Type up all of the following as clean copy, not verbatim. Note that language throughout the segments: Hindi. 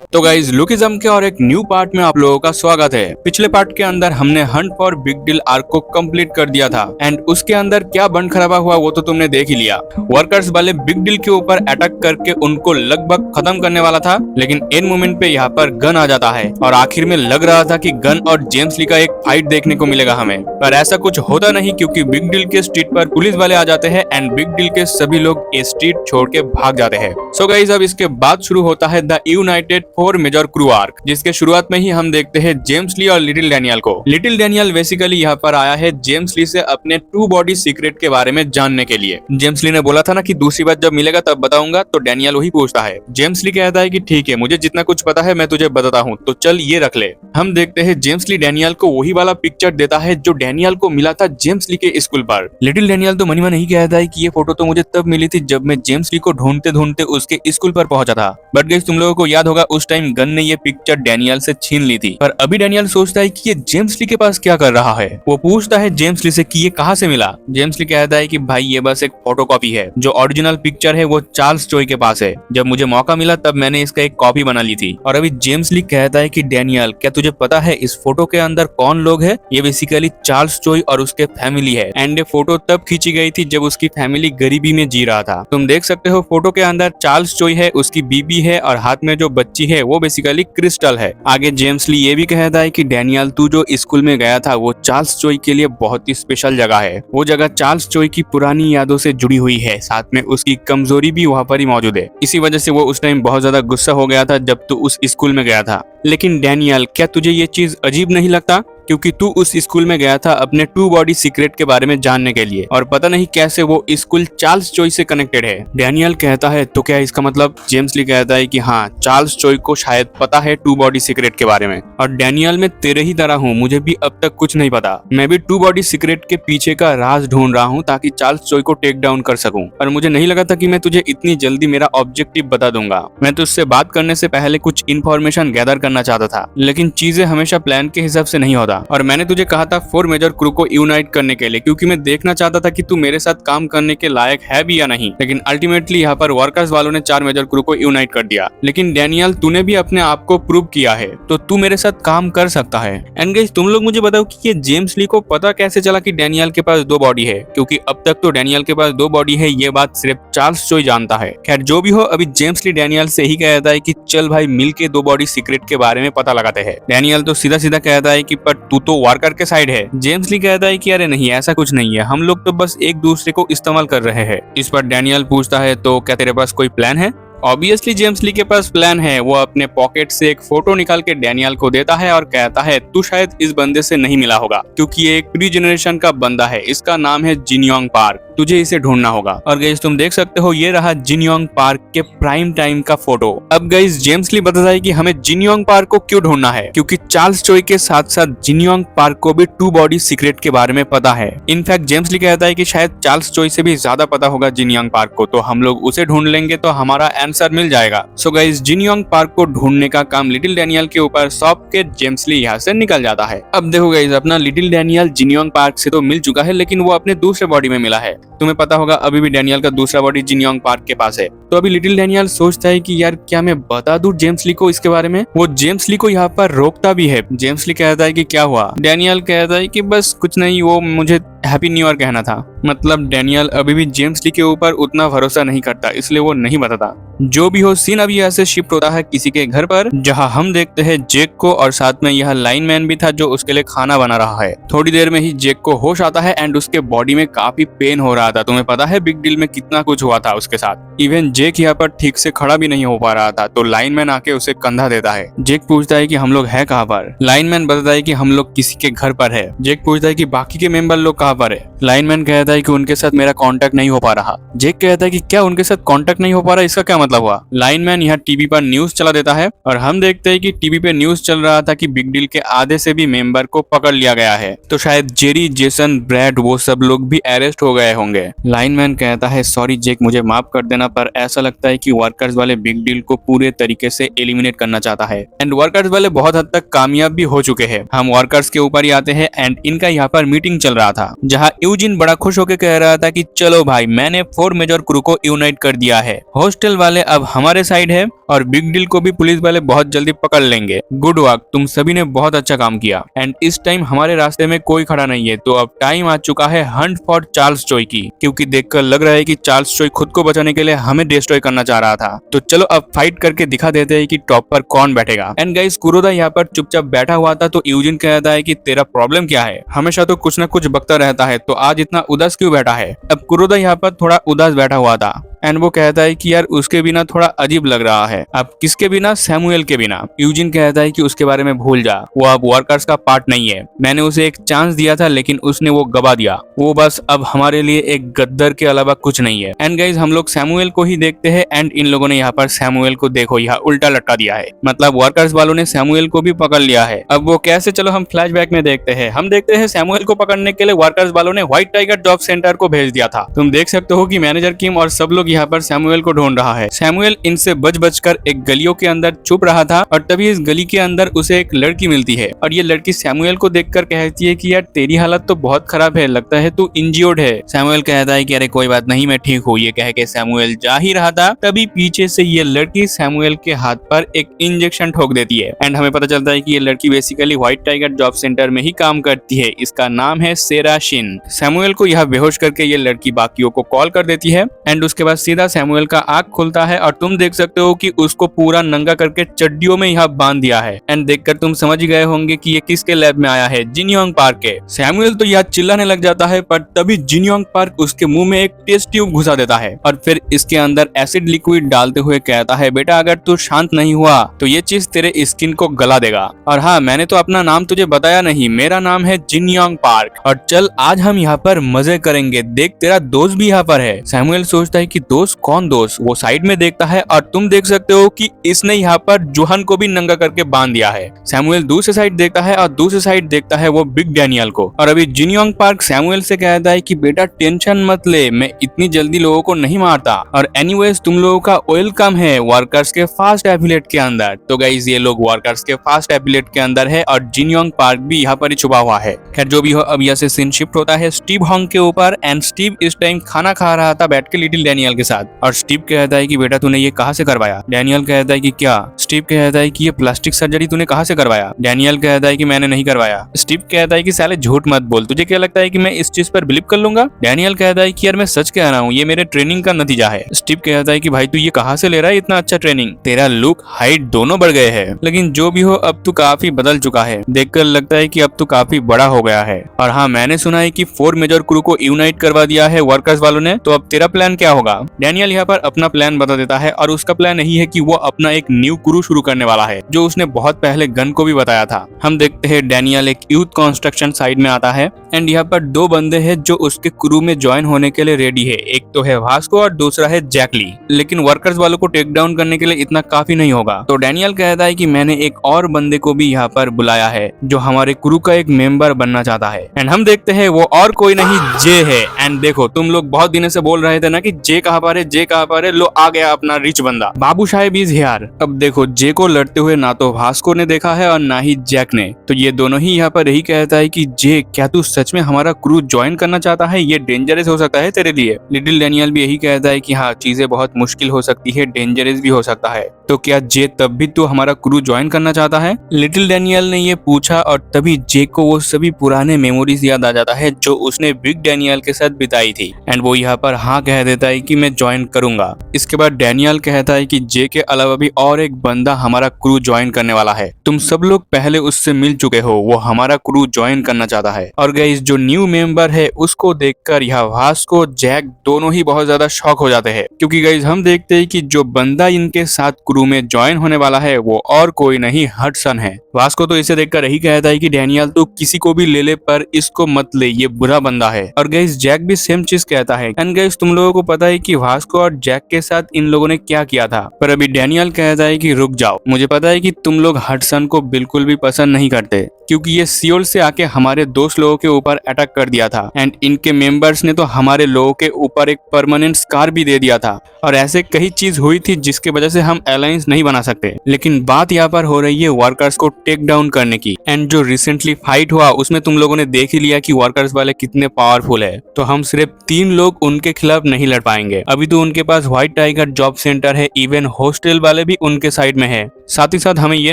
तो गाइज लुकिज्म के और एक न्यू पार्ट में आप लोगों का स्वागत है। पिछले पार्ट के अंदर हमने Hunt for big deal arc को कंप्लीट कर दिया था एंड उसके अंदर क्या बन खराबा हुआ वो तो तुमने देख ही लिया। वर्कर्स वाले बिग डील के ऊपर अटैक करके उनको लगभग खत्म करने वाला था, लेकिन इन मोमेंट पे यहाँ पर गन आ जाता है और आखिर में लग रहा था कि गन और जेम्स ली का एक फाइट देखने को मिलेगा हमें, पर ऐसा कुछ होता नहीं क्योंकि बिग डील के स्ट्रीट पर पुलिस वाले आ जाते हैं एंड बिग डील के सभी लोग ये स्ट्रीट छोड़ के भाग जाते हैं। सो गाइस अब इसके बाद शुरू होता है the united four major crew arc, जिसके शुरुआत में ही हम देखते हैं जेम्स ली और लिटिल डैनियल को। लिटिल डैनियल बेसिकली यहाँ पर आया है जेम्स ली से अपने टू बॉडी सीक्रेट के बारे में जानने के लिए। जेम्स ली ने बोला था ना कि दूसरी बार जब मिलेगा तब बताऊंगा, तो डैनियल वही पूछता है। जेम्स ली कहता है कि ठीक है, मुझे जितना कुछ पता है मैं तुझे बताता हूँ, तो चल ये रख ले। हम देखते हैं जेम्स ली डैनियल को वही वाला पिक्चर देता है जो डैनियल को मिला था जेम्स ली के स्कूल पर। लिटिल डैनियल तो मनी में नहीं कहता है कि ये फोटो तो मुझे तब मिली थी जब मैं जेम्स ली को ढूंढते ढूंढते उसके स्कूल पर पहुंचा था, बट गाइस तुम लोगों को याद होगा उस टाइम गन ने ये पिक्चर डैनियल से छीन ली थी। पर अभी डैनियल सोचता है कि ये जेम्स ली के पास क्या कर रहा है। वो पूछता है जेम्स ली से कि ये कहाँ से मिला। जेम्स ली कहता है कि भाई ये बस एक फोटोकॉपी है, जो ओरिजिनल पिक्चर है वो चार्ल्स चोई के पास है। जब मुझे मौका मिला तब मैंने इसका एक कॉपी बना ली थी। और अभी जेम्स ली कहता है कि डैनियल क्या तुझे पता है इस फोटो के अंदर कौन लोग है? ये बेसिकली चार्ल्स चोई और उसके फैमिली है एंड ये फोटो तब खींची गई थी जब उसकी फैमिली गरीबी में जी रहा था। तुम देख सकते हो फोटो के अंदर चार्ल्स चोई है, उसकी बीबी है और हाथ में जो बच्ची है वो बेसिकली क्रिस्टल है। आगे जेम्स ली ये भी कहता है कि डैनियल तू जो स्कूल में गया था वो चार्ल्स चोई के लिए बहुत ही स्पेशल जगह है। वो जगह चार्ल्स चोई की पुरानी यादों से जुड़ी हुई है, साथ में उसकी कमजोरी भी वहाँ पर ही मौजूद है। इसी वजह से वो उस टाइम बहुत ज्यादा गुस्सा हो गया था जब तू उस स्कूल में गया था। लेकिन डैनियल क्या तुझे ये चीज अजीब नहीं लगता? क्योंकि तू उस स्कूल में गया था अपने टू बॉडी सीक्रेट के बारे में जानने के लिए और पता नहीं कैसे वो स्कूल चार्ल्स चोई से कनेक्टेड है। डैनियल कहता है तो क्या इसका मतलब? जेम्स ली कहता है कि हाँ, चार्ल्स चोई को शायद पता है टू बॉडी सीक्रेट के बारे में। और डैनियल मैं तेरे ही तरह हूँ, मुझे भी अब तक कुछ नहीं पता। मैं भी टू बॉडी सीक्रेट के पीछे का राज ढूंढ रहा हूँ ताकि चार्ल्स चोई को टेक डाउन कर सकूं। और मुझे नहीं लगा था कि मैं तुझे इतनी जल्दी मेरा ऑब्जेक्टिव बता दूंगा। मैं तुझसे बात करने से पहले कुछ इन्फॉर्मेशन गैदर करना चाहता था, लेकिन चीजें हमेशा प्लान के हिसाब से नहीं होता। और मैंने तुझे कहा था फोर मेजर क्रू को यूनाइट करने के लिए, क्योंकि मैं देखना चाहता था कि तू मेरे साथ काम करने के लायक है भी या नहीं। लेकिन अल्टीमेटली यहाँ पर वर्कर्स वालों ने चार मेजर क्रू को यूनाइट कर दिया। लेकिन डैनियल तूने भी अपने आप को प्रूव किया है, तो तू मेरे साथ काम कर सकता है। एंड गाइस तुम लोग मुझे बताओ कि ये जेम्स ली को पता कैसे चला कि डैनियल के पास दो बॉडी है, क्योंकि अब तक तो डैनियल के पास दो बॉडी है ये बात सिर्फ चार्ल्स चोई जानता है। खैर जो भी हो, अभी जेम्स ली डैनियल से ही कहता है कि चल भाई मिल के दो बॉडी सीक्रेट के बारे में पता लगाते हैं। डैनियल तो सीधा सीधा कहता है कि पर तू तो वर्कर के साइड है। जेम्स ली कहता है कि अरे नहीं, ऐसा कुछ नहीं है, हम लोग तो बस एक दूसरे को इस्तेमाल कर रहे हैं। इस पर डैनियल पूछता है तो क्या तेरे पास कोई प्लान है? ऑब्वियसली जेम्स ली के पास प्लान है। वो अपने पॉकेट से एक फोटो निकाल के डैनियल को देता है और कहता है तू शायद इस बंदे से नहीं मिला होगा, क्योंकि ये एक प्री जनरेशन का बंदा है, इसका नाम है जिनयोंग पार्क, तुझे इसे ढूंढना होगा। और गाइस तुम देख सकते हो ये रहा जिनयोंग पार्क के प्राइम टाइम का फोटो। अब गाइस जेम्स ली बताता है कि हमें जिनयोंग पार्क को क्यों ढूंढना है, क्योंकि चार्ल्स चोई के साथ साथ जिनयोंग पार्क को भी टू बॉडी सीक्रेट के बारे में पता है। इनफैक्ट जेम्स ली कहता है कि शायद चार्ल्स चोई से भी ज्यादा पता होगा जिनयोंग पार्क को, तो हम लोग उसे ढूंढ लेंगे तो हमारा आंसर मिल जाएगा। सो गाइस जिनयोंग पार्क को ढूंढने का काम लिटिल डैनियल के ऊपर सौंप के जेम्स ली यहाँ से निकल जाता है। अब देखो गाइस अपना लिटिल डैनियल जिनयोंग पार्क से तो मिल चुका है, लेकिन वो अपने दूसरे बॉडी में मिला है। तुम्हें पता होगा अभी भी डैनियल का दूसरा बॉडी जिनयोंग पार्क के पास है। तो अभी लिटिल डैनियल सोचता है कि यार क्या मैं बता दूं जेम्स ली को इसके बारे में। वो जेम्स ली को यहाँ पर रोकता भी है। जेम्स ली कहता है कि क्या हुआ? डैनियल कहता है कि बस कुछ नहीं, वो मुझे हैप्पी न्यू ईयर कहना था। मतलब डैनियल अभी भी जेम्स ली के ऊपर उतना भरोसा नहीं करता, इसलिए वो नहीं बताता। जो भी हो, सीन अभी यहाँ से शिफ्ट होता है किसी के घर पर, जहाँ हम देखते हैं जेक को और साथ में यह लाइनमैन भी था जो उसके लिए खाना बना रहा है। थोड़ी देर में ही जेक को होश आता है एंड उसके बॉडी में काफी पेन हो रहा था। तुम्हें पता है बिग डील में कितना कुछ हुआ था उसके साथ। इवन जेक यहाँ पर ठीक से खड़ा भी नहीं हो पा रहा था, तो लाइनमैन आके उसे कंधा देता है। जेक पूछता है कि हम लोग है कहाँ पर? लाइनमैन बताता है कि हम लोग किसी के घर पर है। जेक पूछता है कि बाकी के मेंबर लोग कहाँ पर है? लाइनमैन कहता है कि उनके साथ मेरा कांटेक्ट नहीं हो पा रहा। जेक कहता है कि क्या उनके साथ कांटेक्ट नहीं हो पा रहा, इसका क्या मतलब हुआ? लाइनमैन यहाँ टीवी पर न्यूज चला देता है और हम देखते हैं कि टीवी पे न्यूज चल रहा था कि बिग डील के आधे से भी मेंबर को पकड़ लिया गया है। तो शायद जेरी, जेसन, ब्रैड वो सब लोग भी अरेस्ट हो गए होंगे। लाइनमैन कहता है सॉरी जेक, मुझे माफ कर देना, पर ऐसा लगता है कि वर्कर्स वाले बिग डील को पूरे तरीके से एलिमिनेट करना चाहता है एंड वर्कर्स वाले बहुत हद तक कामयाब भी हो चुके हैं। हम वर्कर्स के ऊपर ही आते हैं एंड इनका यहाँ पर मीटिंग चल रहा था। जहाँ यूजिन बड़ा खुश होकर कह रहा था कि चलो भाई, मैंने 4 मेजर क्रू को यूनाइट कर दिया है, हॉस्टल वाले अब हमारे साइड है और बिग डील को भी पुलिस वाले बहुत जल्दी पकड़ लेंगे। गुड वर्क, तुम सभी ने बहुत अच्छा काम किया। एंड इस टाइम हमारे रास्ते में कोई खड़ा नहीं है, तो अब टाइम आ चुका है हंट फॉर चार्ल्स चॉय की, क्योंकि देखकर लग रहा है कि चार्ल्स चॉय खुद को बचाने के लिए हमें डिस्ट्रॉय करना चाह रहा था। तो चलो अब फाइट करके दिखा देते हैं कि टॉप पर कौन बैठेगा। एंड गाइस, कुरोदा यहाँ पर चुपचाप बैठा हुआ था, तो यूजिन कहता है कि तेरा प्रॉब्लम क्या है, हमेशा तो कुछ न कुछ बकता रहता है, तो आज इतना उदास क्यों बैठा है। अब कुरोदा यहाँ पर थोड़ा उदास बैठा हुआ था एंड वो कहता है कि यार उसके बिना थोड़ा अजीब लग रहा है। अब किसके बिना? सैमुअल के बिना। यूजिन कहता है कि उसके बारे में भूल जा, वो अब वर्कर्स का पार्ट नहीं है, मैंने उसे एक चांस दिया था लेकिन उसने वो गवा दिया, वो बस अब हमारे लिए एक गद्दर के अलावा कुछ नहीं है। एंड गाइज, हम लोग सैमुअल को ही देखते हैं एंड इन लोगों ने यहाँ पर सैमुअल को देखो यहाँ उल्टा लटका दिया है, मतलब वर्कर्स वालों ने सैमुअल को भी पकड़ लिया है। अब वो कैसे, चलो हम फ्लैशबैक में देखते हैं। हम देखते हैं सैमुअल को पकड़ने के लिए वर्कर्स वालों ने व्हाइट टाइगर जॉब सेंटर को भेज दिया था। तुम देख सकते हो कि मैनेजर किम और सब लोग यहाँ पर सैमुअल को ढूंढ रहा है। सैमुअल इनसे बच-बचकर एक गलियों के अंदर छुप रहा था और तभी इस गली के अंदर उसे एक लड़की मिलती है और ये लड़की सैमुअल को देखकर कहती है कि यार तेरी हालत तो बहुत खराब है, लगता है तू इंज्योर्ड है। सैमुअल कहता है कि अरे कोई बात नहीं, मैं ठीक हूँ। ये कह के सैमुअल जा ही रहा था, तभी पीछे से ये लड़की सैमुअल के हाथ पर एक इंजेक्शन ठोक देती है एंड हमें पता चलता है कि ये लड़की basically white tiger job centre में ही काम करती है। इसका नाम है सेरा शिन। सैमुअल को यह बेहोश करके ये लड़की बाकियों को कॉल कर देती है एंड उसके बाद सीधा सैमुअल का आंख खुलता है और तुम देख सकते हो कि उसको पूरा नंगा करके चड्डियों में यहाँ बांध दिया है। एंड देखकर तुम समझ गए होंगे कि ये किसके लैब में आया है, जिन योंग पार्क के। सैमुअल तो यहाँ चिल्लाने लग जाता है, पर तभी जिन योंग पार्क उसके मुंह में एक टेस्ट ट्यूब घुसा देता है और फिर इसके अंदर एसिड लिक्विड डालते हुए कहता है, बेटा अगर तू शांत नहीं हुआ तो ये चीज तेरे स्किन को गला देगा। और हाँ, मैंने तो अपना नाम तुझे बताया नहीं, मेरा नाम है जिन योंग पार्क और चल आज हम यहाँ पर मजे करेंगे, देख तेरा दोस्त भी यहाँ पर है। सैमुअल सोचता है कि दोस्त? कौन दोस्त? वो साइड में देखता है और तुम देख सकते हो कि इसने यहाँ पर जोहन को भी नंगा करके बांध दिया है। सैमुअल दूसरी साइड देखता है और दूसरी साइड देखता है वो बिग डैनियल को। और अभी जिन योंग पार्क सैमुअल से कहता है कि बेटा टेंशन मत ले, मैं इतनी जल्दी लोगों को नहीं मारता और एनीवेज तुम लोगों का वेलकम है वर्कर्स के फास्ट एफिलिएट के अंदर। तो गाइस, ये लोग वर्कर्स के फास्ट एफिलिएट के अंदर है और जिन योंग पार्क भी यहाँ पर ही छुपा हुआ है। खैर जो भी हो, अब यहाँ से सीन शिफ्ट होता है स्टीव हॉन्ग के ऊपर एंड स्टीव इस टाइम खाना खा रहा था बैठ के लिटिल डैनियल के साथ और स्टीव कहता है कि बेटा तूने ये कहाँ से करवाया? डैनियल कहता है कि क्या? स्टीव कहता है कि ये प्लास्टिक सर्जरी तूने कहाँ से करवाया? डैनियल कहता है कि मैंने नहीं करवाया। स्टीव कहता है कि साले झूठ मत बोल, तुझे क्या लगता है कि मैं इस चीज पर बिलीव कर लूंगा? डैनियल कहता है कि यार मैं सच कह रहा हूँ, ये मेरे ट्रेनिंग का नतीजा है। स्टीव कहता है कि भाई तू ये कहाँ से ले रहा है इतना अच्छा ट्रेनिंग, तेरा लुक हाइट दोनों बढ़ गए हैं। लेकिन जो भी हो, अब तू काफी बदल चुका है, देखकर लगता है कि अब तू काफी बड़ा हो गया है। और हाँ, मैंने सुना है कि 4 मेजर क्रू को यूनाइट करवा दिया है वर्कर्स वालों ने, तो अब तेरा प्लान क्या होगा? डैनियल यहाँ पर अपना प्लान बता देता है और उसका प्लान यही है कि वो अपना एक न्यू क्रू शुरू करने वाला है, जो उसने बहुत पहले गन को भी बताया था। हम देखते हैं डैनियल एक यूथ कंस्ट्रक्शन साइड में आता है एंड यहाँ पर 2 बंदे हैं जो उसके क्रू में ज्वाइन होने के लिए रेडी है। एक तो है वास्को और दूसरा है जैकली। लेकिन वर्कर्स वालों को टेक डाउन करने के लिए इतना काफी नहीं होगा, तो डैनियल कहता है कि मैंने एक और बंदे को भी यहाँ पर बुलाया है जो हमारे क्रू का एक मेंबर बनना चाहता है। एंड हम देखते हैं वो और कोई नहीं जे है। एंड देखो, तुम लोग बहुत दिनों से बोल रहे थे ना कि जे कहाँ पर है, जे कहाँ पर है, लो आ गया अपना रिच बंदा, बाबू साहेब इज हियर। अब देखो, जे को लड़ते हुए ना तो वास्को ने देखा है और ना ही जैक ने, तो ये दोनों ही यहाँ पर यही कहता है कि जे क्या तू सच में हमारा क्रू ज्वाइन करना चाहता है? ये डेंजरस हो सकता है तेरे लिए। लिटिल डैनियल भी यही कहता है कि हाँ, चीजें बहुत मुश्किल हो सकती है, डेंजरस भी हो सकता है, तो क्या जे तब भी तू हमारा क्रू ज्वाइन करना चाहता है? लिटिल डैनियल ने ये पूछा और तभी जे को वो सभी पुराने मेमोरीज याद आ जाता है जो उसने बिग डैनियल के साथ बिताई थी एंड वो यहाँ पर हाँ कह देता है कि मैं ज्वाइन करूंगा। इसके बाद डैनियल कहता है कि जे के अलावा भी और एक बंदा हमारा क्रू ज्वाइन करने वाला है, तुम सब लोग पहले उससे मिल चुके हो, वो हमारा क्रू ज्वाइन करना चाहता है। और गाइस, जो न्यू मेंबर है उसको देखकर यह वास्को जैक दोनों ही बहुत ज्यादा शॉक हो जाते हैं, क्योंकि गाइस हम देखते हैं कि जो बंदा इनके साथ क्रू में ज्वाइन होने वाला है वो और कोई नहीं हडसन है। वास्को तो इसे देखकर यही कहता है कि डैनियल तू किसी को भी ले ले पर इसको मत ले, ये बुरा बंदा है। और गाइस जैक भी सेम चीज कहता है। एंड गाइस तुम लोगों को पता है कि वास्को और जैक के साथ इन लोगों ने क्या किया था, पर अभी डैनियल कहता है कि रुक जाओ, मुझे पता है कि तुम लोग हडसन को बिल्कुल भी पसंद नहीं करते, क्योंकि ये सियोल से आके हमारे दोस्त लोगों के ऊपर अटैक कर दिया था एंड इनके मेंबर्स ने तो हमारे लोगों के ऊपर एक परमानेंट स्कार भी दे दिया था और ऐसे कई चीज हुई थी जिसके वजह से हम एलायंस अलायंस नहीं बना सकते। लेकिन बात यहाँ पर हो रही है वर्कर्स को टेक डाउन करने की। एंड जो रिसेंटली फाइट हुआ उसमें तुम लोगों ने देख ही लिया कि वर्कर्स वाले कितने पावरफुल है। तो हम सिर्फ 3 लोग उनके खिलाफ नहीं लड़ पाएंगे। अभी तो उनके पास व्हाइट टाइगर जॉब सेंटर है, इवन हॉस्टल वाले भी उनके साइड में है। साथ ही साथ हमें ये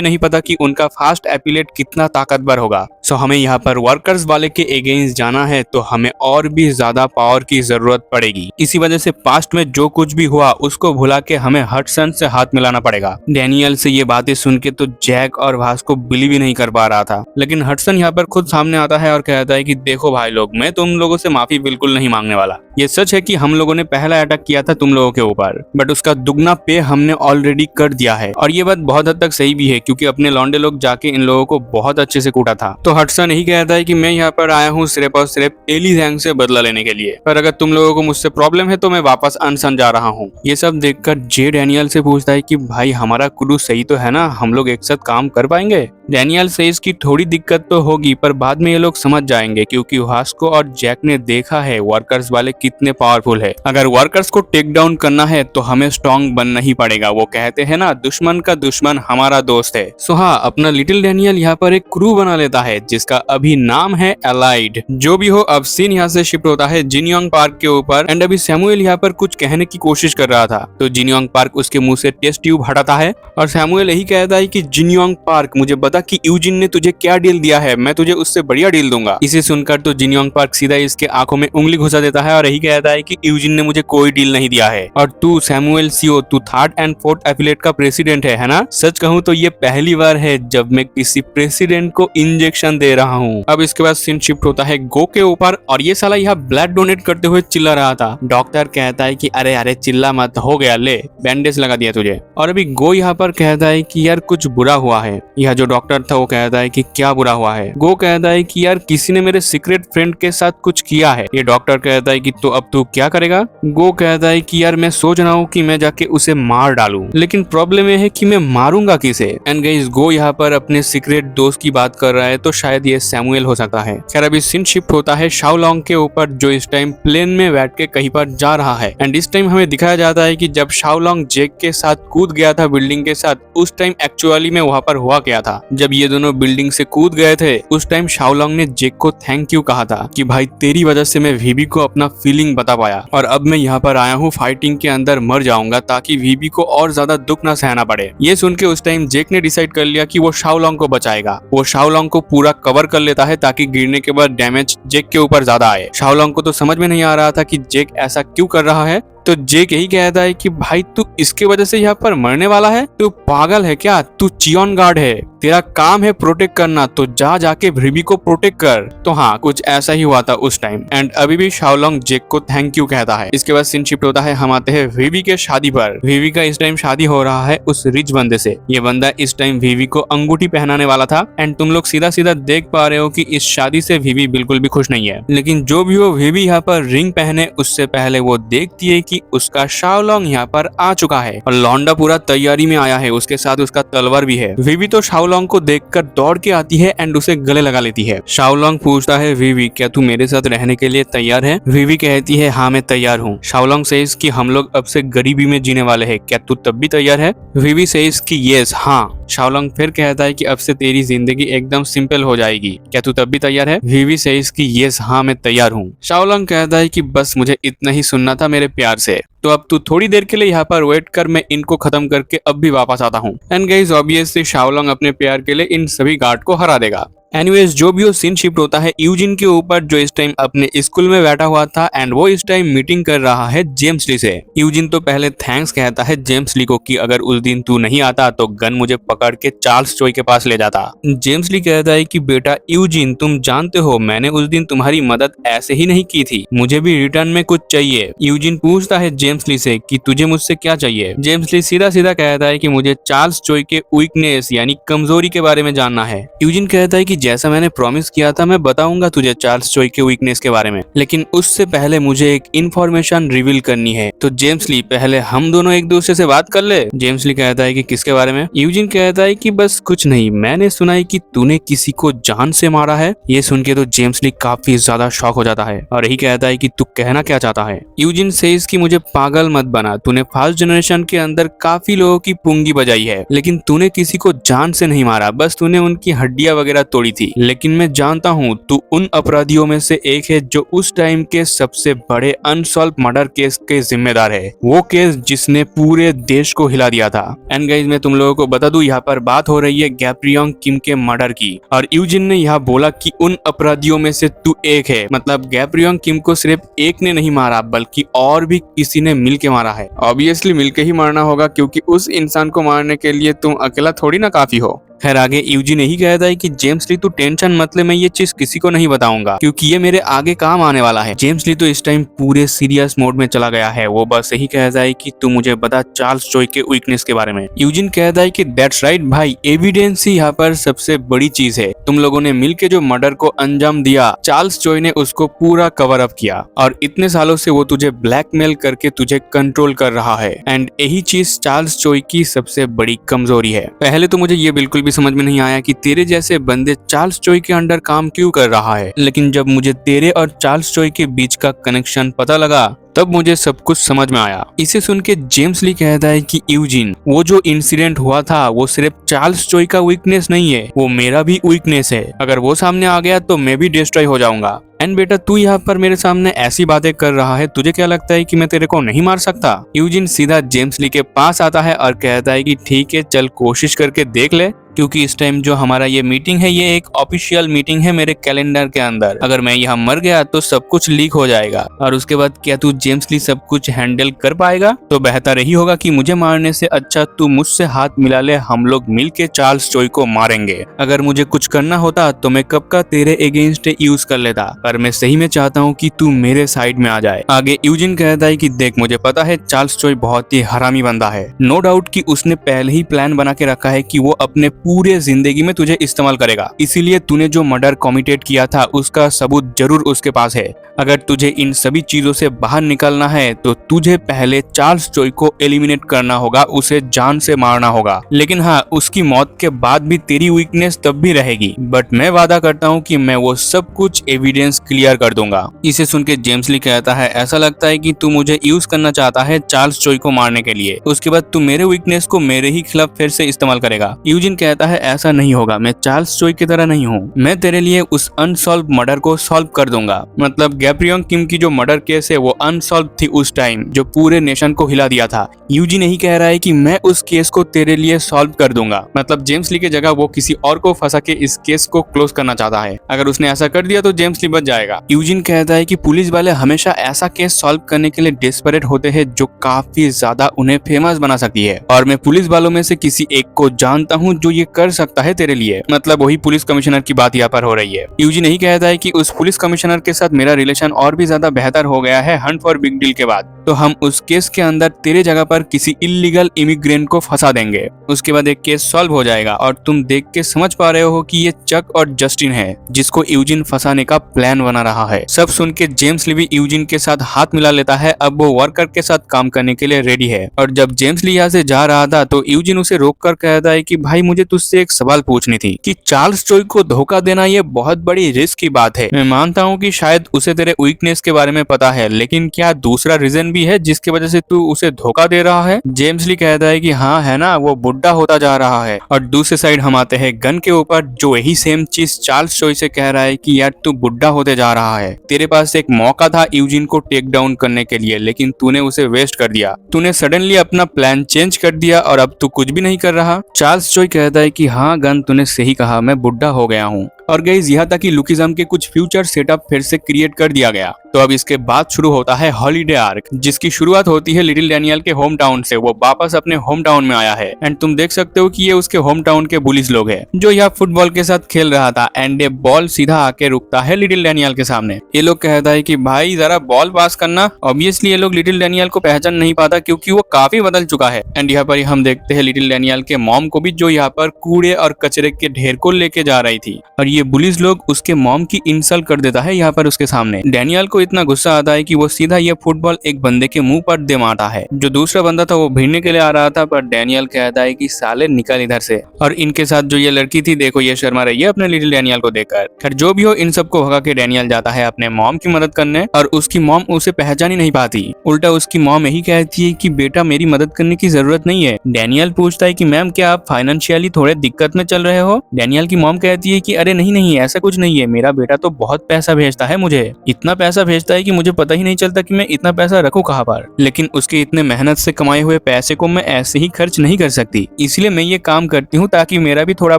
नहीं पता कि उनका फास्ट एपिलेट कितना ताकतवर होगा। सो हमें यहाँ पर वर्कर्स वाले के अगेंस्ट जाना है तो हमें और भी ज्यादा पावर की जरूरत पड़ेगी। इसी वजह से पास्ट में जो कुछ भी हुआ उसको भुला के हमें हडसन से हाथ मिलाना पड़ेगा। डैनियल से ये बातें सुन के तो जैक और वास को बिलीव ही नहीं कर पा रहा था। लेकिन हडसन यहाँ पर खुद सामने आता है और कहता है कि देखो भाई लोग, मैं तुम लोगों से माफी बिल्कुल नहीं मांगने वाला। ये सच है कि हम लोगों ने पहला अटैक किया था तुम लोगों के ऊपर, बट उसका दुगना पे हमने ऑलरेडी कर दिया है। और ये बात बहुत हद तक सही भी है क्योंकि अपने लौंडे लोग जाके इन लोगों को बहुत अच्छे से कूटा था। तो हडसन यही कहता है कि मैं यहाँ पर आया हूँ सिर्फ और सिर्फ एली जैंग से बदला लेने के लिए, पर अगर तुम लोगों को मुझसे प्रॉब्लम है तो मैं वापस अनसन जा रहा हूँ। ये सब देखकर जे डैनियल से पूछता है कि भाई हमारा क्रू सही तो है ना, हम लोग एक साथ काम कर पाएंगे। डैनियल से इसकी थोड़ी दिक्कत तो होगी पर बाद में ये लोग समझ जाएंगे क्योंकि वास्को और जैक ने देखा है वर्कर्स वाले कितने पावरफुल है। अगर वर्कर्स को टेक डाउन करना है तो हमें स्ट्रॉन्ग बनना ही पड़ेगा। वो कहते हैं ना, दुश्मन का दुश्मन हमारा दोस्त है। सो हाँ, अपना लिटिल डैनियल यहाँ पर एक क्रू बना लेता है जिसका अभी नाम है एलाइड। जो भी हो, अब सीन यहाँ से शिफ्ट होता है जिनयोंग पार्क के ऊपर। एंड अभी सैमुएल यहाँ पर कुछ कहने की कोशिश कर रहा था तो जिनयोंग पार्क उसके मुंह से टेस्ट ट्यूब हटाता है और सैमुएल यही कहता है कि जिनयोंग पार्क, मुझे बता कि यूजिन ने तुझे क्या डील दिया है, मैं तुझे उससे बढ़िया डील दूंगा। इसे सुनकर तो जिनयोंग पार्क सीधा इसके आंखों में उंगली घुसा देता है और यही कहता है कि यूजिन ने मुझे कोई डील नहीं दिया है। और तू सैमुएल सीओ, तू 3rd and 4th एफिलिएट का प्रेसिडेंट है ना? सच कहूँ तो ये पहली बार है जब मैं किसी प्रेसिडेंट को इंजेक्शन दे रहा हूँ। अब इसके बाद सीन शिफ्ट होता है गो के ऊपर और ये साला यहाँ ब्लड डोनेट करते हुए चिल्ला रहा था। डॉक्टर कहता है कि अरे अरे चिल्ला मत, हो गया, ले बैंडेज लगा दिया तुझे। और अभी गो यहाँ पर कहता है कि यार कुछ बुरा हुआ है। यह जो डॉक्टर था वो कहता है कि क्या बुरा हुआ है? गो कहता है कि यार किसी ने मेरे सीक्रेट फ्रेंड के साथ कुछ किया है। ये डॉक्टर कहता है कि तो अब तू क्या करेगा? गो कहता है कि यार मैं सोच रहा हूँ कि मैं जाके उसे मार डालूं, लेकिन प्रॉब्लम ये है कि मैं मारूंगा किसे? एंड गाइस, गो यहाँ पर अपने सीक्रेट दोस्त की बात कर रहा है तो शायद ये सैमुएल हो सकता है। खैर अभी सीन शिफ्ट होता है शाओलोंग के ऊपर जो इस टाइम प्लेन में बैठ के कहीं पर जा रहा है। एंड इस टाइम हमें दिखाया जाता है कि जब शाओलोंग जेक के साथ कूद गया था बिल्डिंग के साथ, उस टाइम एक्चुअली में वहाँ पर हुआ क्या था। जब ये दोनों बिल्डिंग से कूद गए थे उस टाइम शाओलोंग ने जेक को थैंक यू कहा था कि भाई तेरी वजह से मैं वीबी को अपना फीलिंग बता पाया और अब मैं यहाँ पर आया हूँ फाइटिंग के अंदर मर जाऊंगा ताकि वीबी को और ज्यादा दुख ना सहना पड़े। ये सुन के उस टाइम जेक ने डिसाइड कर लिया कि वो शाओलोंग को बचाएगा। वो शाओलोंग को पूरा कवर कर लेता है ताकि गिरने के बाद डैमेज जेक के ऊपर ज्यादा आए। शाओलोंग को तो समझ में नहीं आ रहा था कि जेक ऐसा क्यों कर रहा है, तो जेक यही कहता है कि भाई तू इसके वजह से यहाँ पर मरने वाला है? तू पागल है क्या? तू चियोन गार्ड है, तेरा काम है प्रोटेक्ट करना, तो जा जाके वीबी को प्रोटेक्ट कर। तो हाँ, कुछ ऐसा ही हुआ था उस टाइम। एंड अभी भी शाओलोंग जेक को थैंक यू कहता है। इसके बाद सीन शिफ्ट होता है, हम आते हैं वीबी के शादी पर। वीबी का इस टाइम शादी हो रहा है उस रिच बंदे से। ये बंदा इस टाइम वीबी को अंगूठी पहनाने वाला था। एंड तुम लोग सीधा सीधा देख पा रहे हो कि इस शादी से वीबी बिल्कुल भी खुश नहीं है। लेकिन जो भी हो, वीबी यहाँ पर रिंग पहने उससे पहले वो देखती है कि उसका शाओलोंग यहाँ पर आ चुका है और लौंडा पूरा तैयारी में आया है, उसके साथ उसका तलवार भी है। वीबी तो शाओलोंग को देखकर दौड़ के आती है एंड उसे गले लगा लेती है। शाओलोंग पूछता है, वीबी क्या तू मेरे साथ रहने के लिए तैयार है? वीबी कहती है, हाँ मैं तैयार हूँ। शाओलोंग सेज कि हम लोग अब से गरीबी में जीने वाले हैं, क्या तू तब भी तैयार है? वीबी सेज कि यस, हाँ। शाओलोंग फिर कहता है कि अब से तेरी जिंदगी एकदम सिंपल हो जाएगी, क्या तू तब भी तैयार है? वीबी सेज कि यस, हाँ मैं तैयार हूँ। शाओलोंग कहता है कि बस मुझे इतना ही सुनना था मेरे प्यार से, तो अब तू थोड़ी देर के लिए यहाँ पर वेट कर, मैं इनको खत्म करके अब भी वापस आता हूँ। एंड गाइस, ऑब्वियसली शाओलोंग अपने प्यार के लिए इन सभी गार्ड को हरा देगा। एनीवेज, जो भी वो सीन शिफ्ट होता है यूजिन के ऊपर जो इस टाइम अपने स्कूल में बैठा हुआ था एंड वो इस टाइम मीटिंग कर रहा है जेम्स ली से। यूजिन तो पहले थैंक्स कहता है जेम्स ली को कि अगर उस दिन तू नहीं आता तो गन मुझे पकड़ के चार्ल्स चोई के पास ले जाता। जेम्स ली कहता है कि बेटा यूजिन, तुम जानते हो मैंने उस दिन तुम्हारी मदद ऐसे ही नहीं की थी, मुझे भी रिटर्न में कुछ चाहिए। यूजिन पूछता है जेम्स ली से कि तुझे मुझसे क्या चाहिए? जेम्स ली सीधा सीधा कहता है कि मुझे चार्ल्स चोई के वीकनेस यानी कमजोरी के बारे में जानना है। यूजिन कहता है कि जैसा मैंने प्रॉमिस किया था मैं बताऊंगा तुझे चार्ल्स चोई के वीकनेस के बारे में, लेकिन उससे पहले मुझे एक इन्फॉर्मेशन रिवील करनी है। तो जेम्स ली पहले हम दोनों एक दूसरे से बात कर ले। जेम्स ली कहता है कि किसके बारे में? यूजिन कहता है कि बस कुछ नहीं, मैंने सुना है कि तूने किसी को जान से मारा है। ये सुन के तो जेम्स ली काफी ज्यादा शॉक हो जाता है और यही कहता है कि तू कहना क्या चाहता है? यूजिन सेज कि मुझे पागल मत बना, तूने फर्स्ट जनरेशन के अंदर काफी लोगों की पुंगी बजाई है, लेकिन तूने किसी को जान से नहीं मारा, बस तूने उनकी हड्डियां वगैरह तोड़ी थी। लेकिन मैं जानता हूँ तू उन अपराधियों में से एक है जो उस टाइम के सबसे बड़े अनसॉल्व मर्डर केस के जिम्मेदार है, वो केस जिसने पूरे देश को हिला दिया था। एंड गाइस मैं तुम लोगों को बता दूं, यहाँ पर बात हो रही है गैब्रियोंग किम के मर्डर की, और यूजिन ने यहाँ बोला कि उन अपराधियों में से तू एक है। मतलब गैब्रियोंग किम को सिर्फ एक ने नहीं मारा बल्कि और भी किसी ने मिलके मारा है। ऑब्वियसली मिलके ही मारना होगा, क्योंकि उस इंसान को मारने के लिए तुम अकेला थोड़ी ना काफी हो। खैर आगे यूजिन यही कहता है कि जेम्स ली तू टेंशन मत ले, मैं ये चीज किसी को नहीं बताऊंगा क्योंकि ये मेरे आगे काम आने वाला है। जेम्स ली तो इस टाइम पूरे सीरियस मोड में चला गया है, वो बस यही कहता है कि तू मुझे बता चार्ल्स चोई के वीकनेस के बारे में। यूजिन कहता है कि दैट्स राइट भाई, एविडेंस ही यहाँ पर सबसे बड़ी चीज है। तुम लोगों ने मिलके जो मर्डर को अंजाम दिया, चार्ल्स चोई ने उसको पूरा कवर अप किया और इतने सालों से वो तुझे ब्लैकमेल करके तुझे कंट्रोल कर रहा है। एंड यही चीज चार्ल्स चोई की सबसे बड़ी कमजोरी है। पहले तो मुझे ये बिल्कुल समझ में नहीं आया कि तेरे जैसे बंदे चार्ल्स चोई के अंडर काम क्यों कर रहा है, लेकिन जब मुझे तेरे और चार्ल्स चोई के बीच का कनेक्शन पता लगा तब मुझे सब कुछ समझ में आया। इसे सुन के जेम्स ली कहता है कि यूजिन, वो जो इंसिडेंट हुआ था वो सिर्फ चार्ल्स चोई का वीकनेस नहीं है, वो मेरा भी वीकनेस है। अगर वो सामने आ गया तो मैं भी डिस्ट्रॉय हो जाऊंगा। एंड बेटा तू यहाँ पर मेरे सामने ऐसी बातें कर रहा है, तुझे क्या लगता है कि मैं तेरे को नहीं मार सकता? यूजिन सीधा जेम्स ली के पास आता है और कहता है कि ठीक है चल कोशिश करके देख ले, क्योंकि इस टाइम जो हमारा ये मीटिंग है ये एक ऑफिशियल मीटिंग है मेरे कैलेंडर के अंदर। अगर मैं यहाँ मर गया तो सब कुछ लीक हो जाएगा और उसके बाद क्या तू जेम्स ली सब कुछ हैंडल कर पाएगा? तो बेहतर यही होगा कि मुझे मारने से अच्छा तू मुझसे हाथ मिला ले, हम लोग मिलके चार्ल्स चोई को मारेंगे। अगर मुझे कुछ करना होता तो मैं कब का तेरे अगेंस्ट यूज कर लेता, पर मैं सही में चाहता हूँ कि तू मेरे साइड में आ जाए। आगे यूजिन कहता है कि देख मुझे पता है चार्ल्स चोई बहुत ही हरामी बंदा है, नो डाउट कि उसने पहले ही प्लान बना के रखा है कि वो अपने पूरे जिंदगी में तुझे इस्तेमाल करेगा, इसीलिए तूने जो मर्डर कमिटेड किया था उसका सबूत जरूर उसके पास है। अगर तुझे इन सभी चीजों से बाहर निकलना है तो तुझे पहले चार्ल्स चोई को एलिमिनेट करना होगा, उसे जान से मारना होगा। लेकिन हाँ, उसकी मौत के बाद भी तेरी वीकनेस तब भी रहेगी, बट मैं वादा करता हूँ कि मैं वो सब कुछ एविडेंस क्लियर कर दूंगा। इसे सुन के जेम्स ली कहता है ऐसा लगता है कि तू मुझे यूज करना चाहता है चार्ल्स चोई को मारने के लिए, उसके बाद तू मेरे वीकनेस को मेरे ही खिलाफ फिर से इस्तेमाल करेगा। यूजिन कहता है ऐसा नहीं होगा, मैं चार्ल्स चोई की तरह नहीं हूँ, मैं तेरे लिए उस अनसॉल्व मर्डर को सॉल्व कर दूंगा। मतलब गैब्रियोंग किम की जो मर्डर केस है वो अनसॉल्व थी उस टाइम, जो पूरे नेशन को हिला दिया था। यूजिन नहीं कह रहा है कि मैं उस केस को तेरे लिए सॉल्व कर दूंगा, मतलब जेम्स ली की जगह वो किसी और को फंसा के इस केस को क्लोज करना चाहता है। अगर उसने ऐसा कर दिया तो जेम्स ली बच जाएगा। यूजिन कहता है कि पुलिस वाले हमेशा ऐसा केस सॉल्व करने के लिए डेस्परेट होते हैं जो काफी ज्यादा उन्हें फेमस बना सकती है, और मैं पुलिस वालों में से किसी एक को जानता हूँ जो ये कर सकता है तेरे लिए। मतलब वही पुलिस कमिश्नर की बात यहाँ पर हो रही है। यूजिन नहीं कहता है कि उस पुलिस कमिश्नर के साथ मेरा रिलेशन और भी ज्यादा बेहतर हो गया है हंट फॉर बिग डील के बाद, तो हम उस केस के अंदर तेरे जगह पर किसी इलीगल इमिग्रेंट को फंसा देंगे, उसके बाद एक केस सॉल्व हो जाएगा और तुम देख के समझ पा रहे हो कि ये चक और जस्टिन है जिसको यूजिन फंसाने का प्लान बना रहा है। सब सुन के जेम्स ली भी यूजिन के साथ हाथ मिला लेता है, अब वो वर्कर के साथ काम करने के लिए रेडी है। और जब जेम्स ली यहाँ से जा रहा था तो यूजिन उसे रोक कर कहता है कि भाई मुझे तुझसे एक सवाल पूछनी थी कि चार्ल्स चोई को धोखा देना ये बहुत बड़ी रिस्क की बात है। मैं मानता हूँ कि शायद उसे तेरे वीकनेस के बारे में पता है, लेकिन क्या दूसरा रीजन भी है जिसकी वजह से तू उसे धोखा दे रहा है? जेम्स ली कहता है कि हाँ है ना, वो बुढ़ा होता जा रहा है। और दूसरे साइड हम आते हैं गन के ऊपर, जो यही सेम चीज चार्ल्स चोई से कह रहा है कि यार तू बुढ़ा होते जा रहा है, तेरे पास एक मौका था यूजिन को टेक डाउन करने के लिए, लेकिन तूने उसे वेस्ट कर दिया, तूने सडनली अपना प्लान चेंज कर दिया और अब तू कुछ भी नहीं कर रहा। चार्ल्स चोई कहता है कि हाँ गन तूने सही कहा, मैं बुढ़ा हो गया हूँ। और गाइस यहाँ तक कि लुकिज्म के कुछ फ्यूचर सेटअप फिर से क्रिएट कर दिया गया। तो अब इसके बाद शुरू होता है हॉलीडे आर्क, जिसकी शुरुआत होती है लिटिल डैनियल के होम टाउन से। वो वापस अपने होम टाउन में आया है एंड तुम देख सकते हो कि ये उसके होम टाउन के पुलिस लोग हैं जो यहाँ फुटबॉल के साथ खेल रहा था एंड ये बॉल सीधा आके रुकता है लिटिल डैनियल के सामने। ये लोग कहता है कि भाई जरा बॉल पास करना। ऑब्वियसली ये लोग लिटिल डैनियल को पहचान नहीं पाता क्योंकि वो काफी बदल चुका है। एंड यहाँ पर हम देखते हैं लिटिल डैनियल के मॉम को भी, जो यहाँ पर कूड़े और कचरे के ढेर को लेके जा रही थी। और ये पुलिस लोग उसके मॉम की इंसल्ट कर देता है यहाँ पर उसके सामने। डैनियल को इतना गुस्सा आता है कि वो सीधा ये फुटबॉल एक बंदे के मुंह पर दे मारता है। जो दूसरा बंदा था वो भिड़ने के लिए आ रहा था, पर डैनियल कहता है कि साले निकल इधर से। और इनके साथ जो ये लड़की थी, देखो ये शर्मा रही है अपने लिटिल डैनियल को देखकर। खैर जो भी हो, इन सबको भगा के डैनियल जाता है अपने मॉम की मदद करने, और उसकी मॉम उसे पहचान ही नहीं पाती। उल्टा उसकी मॉम यही कहती है कि बेटा मेरी मदद करने की जरूरत नहीं है। डैनियल पूछता है कि मैम क्या आप फाइनेंशियली थोड़े दिक्कत में चल रहे हो? डैनियल की मॉम कहती है कि अरे नहीं नहीं, ऐसा कुछ नहीं है, मेरा बेटा तो बहुत पैसा भेजता है मुझे, इतना पैसा भेजता है कि मुझे पता ही नहीं चलता कि मैं इतना पैसा रखूं कहाँ पर। लेकिन उसके इतने मेहनत से कमाए हुए पैसे को मैं ऐसे ही खर्च नहीं कर सकती, इसलिए मैं ये काम करती हूँ ताकि मेरा भी थोड़ा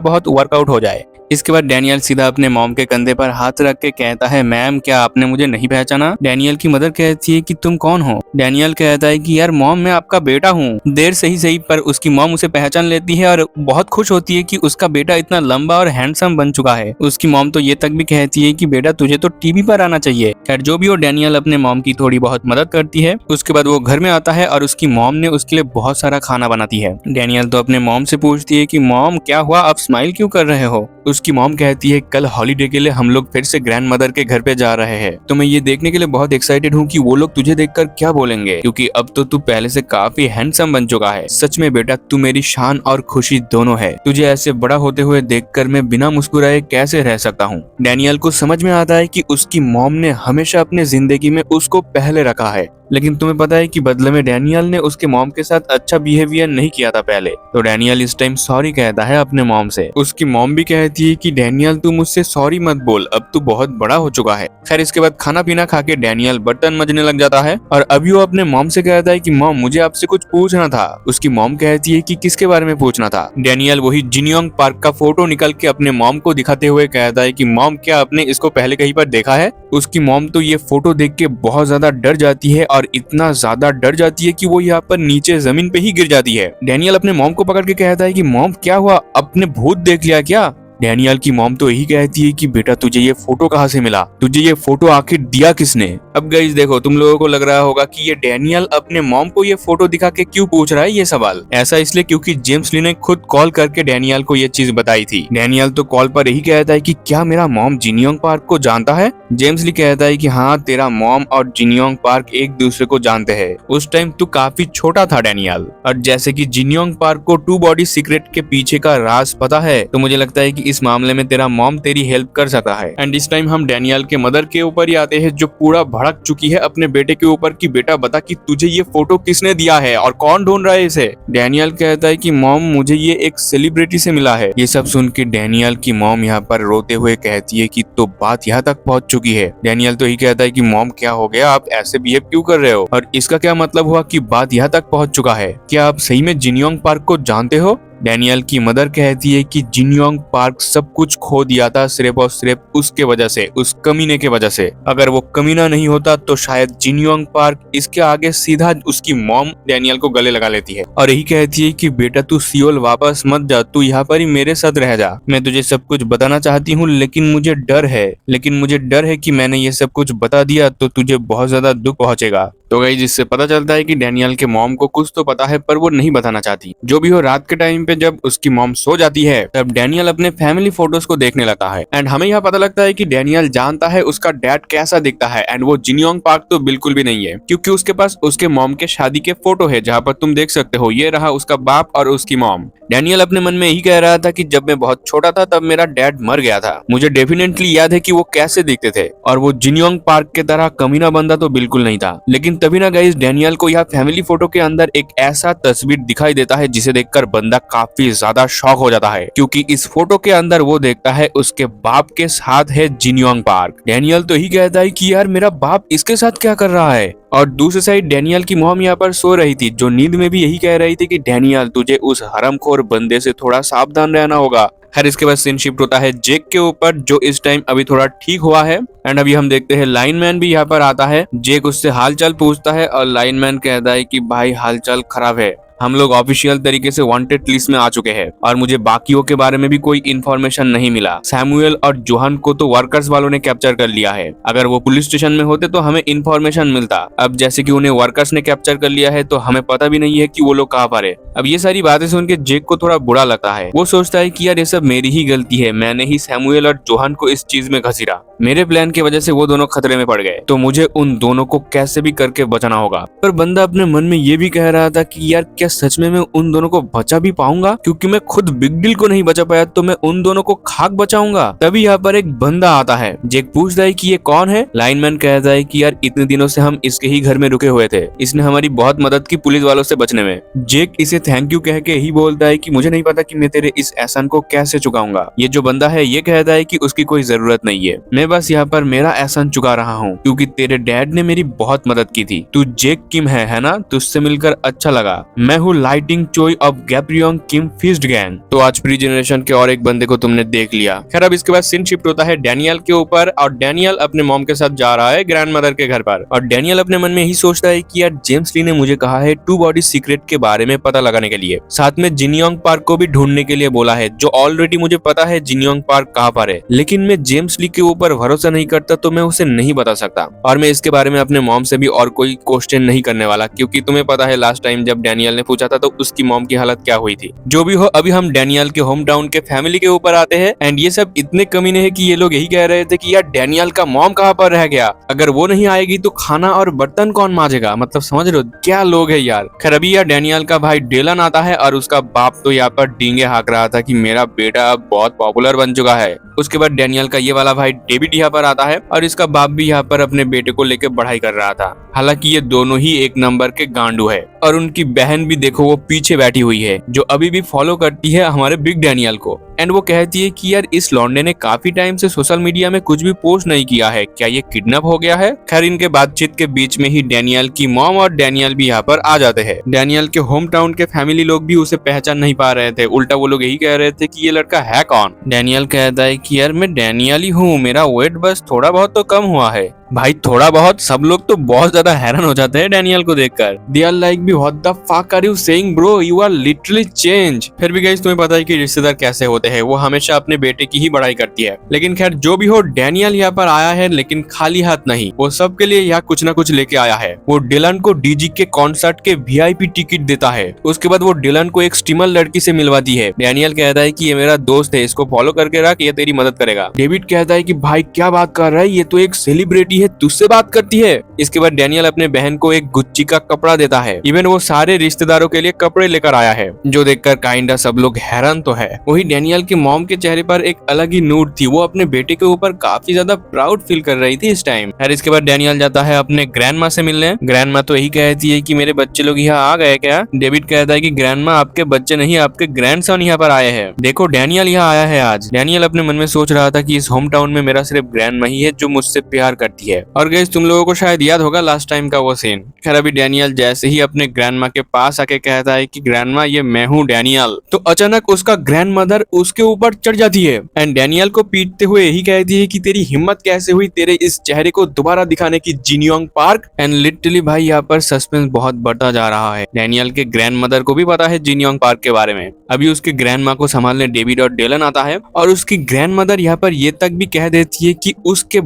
बहुत वर्कआउट हो जाए। इसके बाद डैनियल सीधा अपने मॉम के कंधे पर हाथ रख के कहता है, मैम क्या आपने मुझे नहीं पहचाना? डैनियल की मदर कहती है कि तुम कौन हो? डैनियल कहता है कि यार मॉम, मैं आपका बेटा हूँ। देर से ही सही पर उसकी मॉम उसे पहचान लेती है और बहुत खुश होती है कि उसका बेटा इतना लंबा और हैंडसम बन चुका है। उसकी मॉम तो ये तक भी कहती है कि बेटा तुझे तो टीवी पर आना चाहिए। खैर जो भी हो, डैनियल अपने मॉम की थोड़ी बहुत मदद करती है। उसके बाद वो घर में आता है और उसकी मॉम ने उसके लिए बहुत सारा खाना बनाती है। डैनियल तो अपने मॉम से पूछती है कि मॉम क्या हुआ, आप स्माइल क्यों कर रहे हो? उसकी मॉम कहती है कल हॉलीडे के लिए हम लोग फिर से ग्रैंड मदर के घर पे जा रहे हैं, तो मैं ये देखने के लिए बहुत एक्साइटेड हूँ कि वो लोग तुझे देखकर क्या बोलेंगे, क्योंकि अब तो तू पहले से काफी हैंडसम बन चुका है। सच में बेटा तू मेरी शान और खुशी दोनों है। तुझे ऐसे बड़ा होते हुए देखकर मैं बिना मुस्कुराए कैसे रह सकता हूँ। डैनियल को समझ में आता है कि उसकी मॉम ने हमेशा अपने जिंदगी में उसको पहले रखा है, लेकिन तुम्हें पता है कि बदले में डैनियल ने उसके मॉम के साथ अच्छा बिहेवियर नहीं किया था पहले। तो डैनियल इस टाइम सॉरी कहता है अपने मॉम से। उसकी मॉम भी कहती है कि डैनियल तू मुझसे सॉरी मत बोल, अब तू बहुत बड़ा हो चुका है। खैर इसके बाद खाना पीना खा के डैनियल बर्तन मजने लग जाता है और अभी वो अपने मॉम से कहता है कि मॉम मुझे आपसे कुछ पूछना था। उसकी मॉम कहती है कि किसके बारे में पूछना था? डैनियल वही जिनियोंग पार्क का फोटो निकल के अपने मॉम को दिखाते हुए कहता है कि मॉम क्या आपने इसको पहले कहीं पर देखा है? उसकी मॉम तो ये फोटो देख के बहुत ज्यादा डर जाती है और इतना ज्यादा डर जाती है कि वो यहाँ पर नीचे जमीन पे ही गिर जाती है। डैनियल अपने मॉम को पकड़ के कहता है कि मॉम क्या हुआ, अपने भूत देख लिया क्या? डैनियल की मॉम तो यही कहती है कि बेटा तुझे ये फोटो कहाँ से मिला, तुझे ये फोटो आखिर दिया किसने? अब गाइस देखो, तुम लोगों को लग रहा होगा कि ये डैनियल अपने मॉम को ये फोटो दिखा के क्यों पूछ रहा है ये सवाल। ऐसा इसलिए क्योंकि जेम्स ली ने खुद कॉल करके डैनियल को ये चीज बताई थी। डैनियल तो कॉल पर यही कहता है कि क्या मेरा मॉम जिनियोंग पार्क को जानता है? जेम्स ली कहता है कि हाँ, तेरा मॉम और जिनियोंग पार्क एक दूसरे को जानते हैं। उस टाइम तू काफी छोटा था डैनियल, और जैसे कि जिनियोंग पार्क को टू बॉडी सीक्रेट के पीछे का राज पता है, तो मुझे लगता है कि इस मामले में तेरा मॉम तेरी हेल्प कर सकता है। एंड इस टाइम हम डैनियल के मदर के ऊपर ही आते हैं, जो पूरा भड़क चुकी है अपने बेटे के ऊपर कि बेटा बता कि तुझे ये फोटो किसने दिया है और कौन ढूंढ रहा है इसे। डैनियल कहता है कि मॉम मुझे ये एक सेलिब्रिटी से मिला है। ये सब सुन के डैनियल की मॉम यहाँ पर रोते हुए कहती है कि तो बात यहाँ तक पहुँच चुकी है। डैनियल तो ही कहता है कि मॉम क्या हो गया, आप ऐसे बिहेव क्यों कर रहे हो, और इसका क्या मतलब हुआ कि बात यहाँ तक पहुँच चुका है? क्या आप सही में जिनियोंग पार्क को जानते हो? डैनियल की मदर कहती है कि जिनियोंग पार्क सब कुछ खो दिया था सिर्फ और सिर्फ उसके वजह से, उस कमीने के वजह से। अगर वो कमीना नहीं होता तो शायद जिनियोंग पार्क इसके आगे सीधा उसकी मॉम डैनियल को गले लगा लेती है और यही कहती है कि बेटा तू सियोल वापस मत जा, तू यहाँ पर ही मेरे साथ रह जा। मैं तुझे सब कुछ बताना चाहती हूँ, लेकिन मुझे डर है कि मैंने ये सब कुछ बता दिया तो तुझे बहुत ज्यादा दुख पहुंचेगा। तो गाइस इससे पता चलता है कि डैनियल के मॉम को कुछ तो पता है पर वो नहीं बताना चाहती। जो भी हो, रात के टाइम पे जब उसकी मॉम सो जाती है तब डैनियल अपने फैमिली फोटोज को देखने लगता है। एंड हमें यहाँ पता लगता है कि डैनियल जानता है उसका डैड कैसा दिखता है, एंड वो जिनियोंग पार्क तो बिल्कुल भी नहीं है, क्योंकि उसके पास उसके मॉम के शादी के फोटो है, जहाँ पर तुम देख सकते हो ये रहा उसका बाप और उसकी मॉम। डैनियल अपने मन में यही कह रहा था कि जब मैं बहुत छोटा था तब मेरा डैड मर गया था। मुझे डेफिनेटली याद है कि वो कैसे दिखते थे, और वो जिनियोंग पार्क के तरह कमीना बंदा तो बिल्कुल नहीं था। लेकिन तभी ना गाइस डैनियल को यह फैमिली फोटो के अंदर एक ऐसा तस्वीर दिखाई देता है जिसे देखकर बंदा काफी ज्यादा शॉक हो जाता है, क्योंकि इस फोटो के अंदर वो देखता है उसके बाप के साथ है जिनियोंग पार्क। डैनियल तो ही कहता है कि यार मेरा बाप इसके साथ क्या कर रहा है। और दूसरी साइड डैनियल की मॉम यहाँ पर सो रही थी, जो नींद में भी यही कह रही थी कि डैनियल तुझे उस हरामखोर बंदे से थोड़ा सावधान रहना होगा। खैर इसके बाद सीन शिफ्ट होता है जेक के ऊपर, जो इस टाइम अभी थोड़ा ठीक हुआ है। एंड अभी हम देखते हैं लाइनमैन भी यहाँ पर आता है। जेक उससे हालचाल पूछता है और लाइनमैन कहता है कि भाई हालचाल खराब है। हम लोग ऑफिशियल तरीके से वांटेड लिस्ट में आ चुके हैं और मुझे बाकियों के बारे में भी कोई इन्फॉर्मेशन नहीं मिला। सैमुअल और जोहान को तो वर्कर्स वालों ने कैप्चर कर लिया है। अगर वो पुलिस स्टेशन में होते तो हमें इन्फॉर्मेशन मिलता। अब जैसे कि उन्हें वर्कर्स ने कैप्चर कर लिया है तो हमें पता भी नहीं है कि वो लोग कहाँ पर है। अब ये सारी बातें सुन के जेक को थोड़ा बुरा लगता है। वो सोचता है कि यार ये सब मेरी ही गलती है, मैंने ही सैमुअल और जोहान को इस चीज में घसीटा। मेरे प्लान की वजह से वो दोनों खतरे में पड़ गए, तो मुझे उन दोनों को कैसे भी करके बचाना होगा। पर बंदा अपने मन में ये भी कह रहा था कि यार क्या सच में मैं उन दोनों को बचा भी पाऊंगा, क्योंकि मैं खुद बिग डील को नहीं बचा पाया तो मैं उन दोनों को खाक बचाऊंगा। तभी यहाँ पर एक बंदा आता है। जेक पूछता है कि ये कौन है। लाइनमैन कहता है कि यार इतने दिनों से हम इसके ही घर में रुके हुए थे, इसने हमारी बहुत मदद की पुलिस वालों से बचने में। जेक इसे थैंक यू कह के ही बोलता है कि मुझे नहीं पता कि मैं तेरे इस एहसान को कैसे चुकाऊंगा। ये जो बंदा है ये कहता है कि उसकी कोई जरूरत नहीं है, मैं बस यहाँ पर मेरा एहसान चुका रहा हूँ क्योंकि तेरे डैड ने मेरी बहुत मदद की थी। तू जेक किम है ना? तुझसे मिलकर अच्छा लगा। मैं हूँ लाइटिंग चोई ऑफ गैब्रियोंग किम फिस्ट गैंग। तो आज प्री जनरेशन के और एक बंदे को तुमने देख लिया। खैर अब इसके बाद सीन शिफ्ट होता है डैनियल के ऊपर और डैनियल अपने मॉम के साथ जा रहा है ग्रैंडमदर के घर पर। और डैनियल अपने मन में ही सोचता है कि यार जेम्स ली ने मुझे कहा है टू बॉडी सीक्रेट के बारे में पता लगाने के लिए, साथ में जिनियोंग पार्क को भी ढूंढने के लिए बोला है, जो ऑलरेडी मुझे पता है जिनियोंग पार्क कहाँ पर है। लेकिन मैं जेम्स ली के ऊपर भरोसा नहीं करता तो मैं उसे नहीं बता सकता, और मैं इसके बारे में अपने मॉम से भी और कोई क्वेश्चन नहीं करने वाला, क्योंकि तुम्हें पता है लास्ट टाइम जब डैनियल ने पूछा था तो उसकी मॉम की हालत क्या हुई थी। जो भी हो, अभी हम डैनियल के होम टाउन के फैमिली के ऊपर आते हैं। एंड ये सब इतने कमीने हैं कि ये लोग यही कह रहे थे कि यार डैनियल का मॉम कहाँ पर रह गया, अगर वो नहीं आएगी तो खाना और बर्तन कौन मांजेगा। मतलब समझ रहे हो क्या लोग है यार। खैर अभी यार डैनियल का भाई डेलन आता है और उसका बाप तो यहाँ पर डींगे हाँक रहा था कि मेरा बेटा अब बहुत पॉपुलर बन चुका है। उसके बाद डैनियल का ये वाला भाई डेविड यहाँ पर आता है और इसका बाप भी यहाँ पर अपने बेटे को लेकर पढ़ाई कर रहा था। हालांकि ये दोनों ही एक नंबर के गांडू है, और उनकी बहन भी देखो वो पीछे बैठी हुई है, जो अभी भी फॉलो करती है हमारे बिग डैनियल को। एंड वो कहती है कि यार इस लौंडे ने काफी टाइम से सोशल मीडिया में कुछ भी पोस्ट नहीं किया है, क्या ये किडनैप हो गया है। खैर इनके बातचीत के बीच में ही डैनियल की मॉम और डैनियल भी यहाँ पर आ जाते हैं। डैनियल के होम टाउन के फैमिली लोग भी उसे पहचान नहीं पा रहे थे, उल्टा वो लोग यही कह रहे थे कि ये लड़का है कौन। डैनियल कहता है कि यार मैं डैनियल ही हूँ, मेरा वेट बस थोड़ा बहुत तो कम हुआ है। भाई थोड़ा बहुत, सब लोग तो बहुत ज्यादा हैरान हो जाते हैं डैनियल को देखकर। They are like be what the fuck are you saying bro, you are literally change. फिर भी गाइस तुम्हें पता है कि रिश्तेदार कैसे होते हैं, वो हमेशा अपने बेटे की ही बड़ाई करती है। लेकिन खैर जो भी हो, डैनियल यहाँ पर आया है लेकिन खाली हाथ नहीं, वो सबके लिए यहाँ कुछ न कुछ लेके आया है। वो डिलन को डीजी के कॉन्सर्ट के VIP टिकट देता है। उसके बाद वो डिलन को एक स्टीमर लड़की से मिलवाती है। डैनियल कहता है कि ये मेरा दोस्त है, इसको फॉलो करके रख, ये तेरी मदद करेगा। डेविड कहता है कि भाई क्या बात कर रहा है, ये तो एक सेलिब्रिटी है, तुझसे बात करती है। इसके बाद डैनियल अपने बहन को एक गुच्ची का कपड़ा देता है। इवन वो सारे रिश्तेदारों के लिए कपड़े लेकर आया है, जो देखकर काइंडा सब लोग हैरान तो है। वही डैनियल की मॉम के चेहरे पर एक अलग ही नूर थी, वो अपने बेटे के ऊपर काफी ज्यादा प्राउड फील कर रही थी इस टाइम। फिर इसके बाद डैनियल जाता है अपने ग्रैंडमा से मिलने। ग्रैंडमा तो यही कहती है कि मेरे बच्चे लोग यहाँ आ गए क्या। डेविड कहता है कि ग्रैंडमा आपके बच्चे नहीं, आपके ग्रैंडसन यहाँ पर आए हैं, देखो डैनियल यहाँ आया है आज। डैनियल अपने मन में सोच रहा था कि इस होम टाउन में मेरा सिर्फ ग्रैंडमा ही है जो मुझसे प्यार करती है। और गाइस तुम लोगों को शायद याद होगा लास्ट टाइम का वो सीन। खैर अभी डैनियल जैसे ही अपने ग्रैंडमा के पास आके कहता है कि ग्रैंडमा ये मैं हूँ डैनियल, तो अचानक उसका ग्रैंडमदर उसके ऊपर चढ़ जाती है एंड डैनियल को पीटते हुए यही कहती है कि तेरी हिम्मत कैसे हुई तेरे इस चेहरे को दोबारा दिखाने की जिनियोंग पार्क। एंड लिटरली भाई यहाँ पर सस्पेंस बहुत बढ़ता जा रहा है। डैनियल के ग्रैंडमदर को भी पता है जिनियोंग पार्क के बारे में। अभी उसके ग्रैंडमा को संभालने डेविड और डेलन आता है और उसकी ग्रैंडमदर यहाँ पर ये तक भी कह देती है कि उसके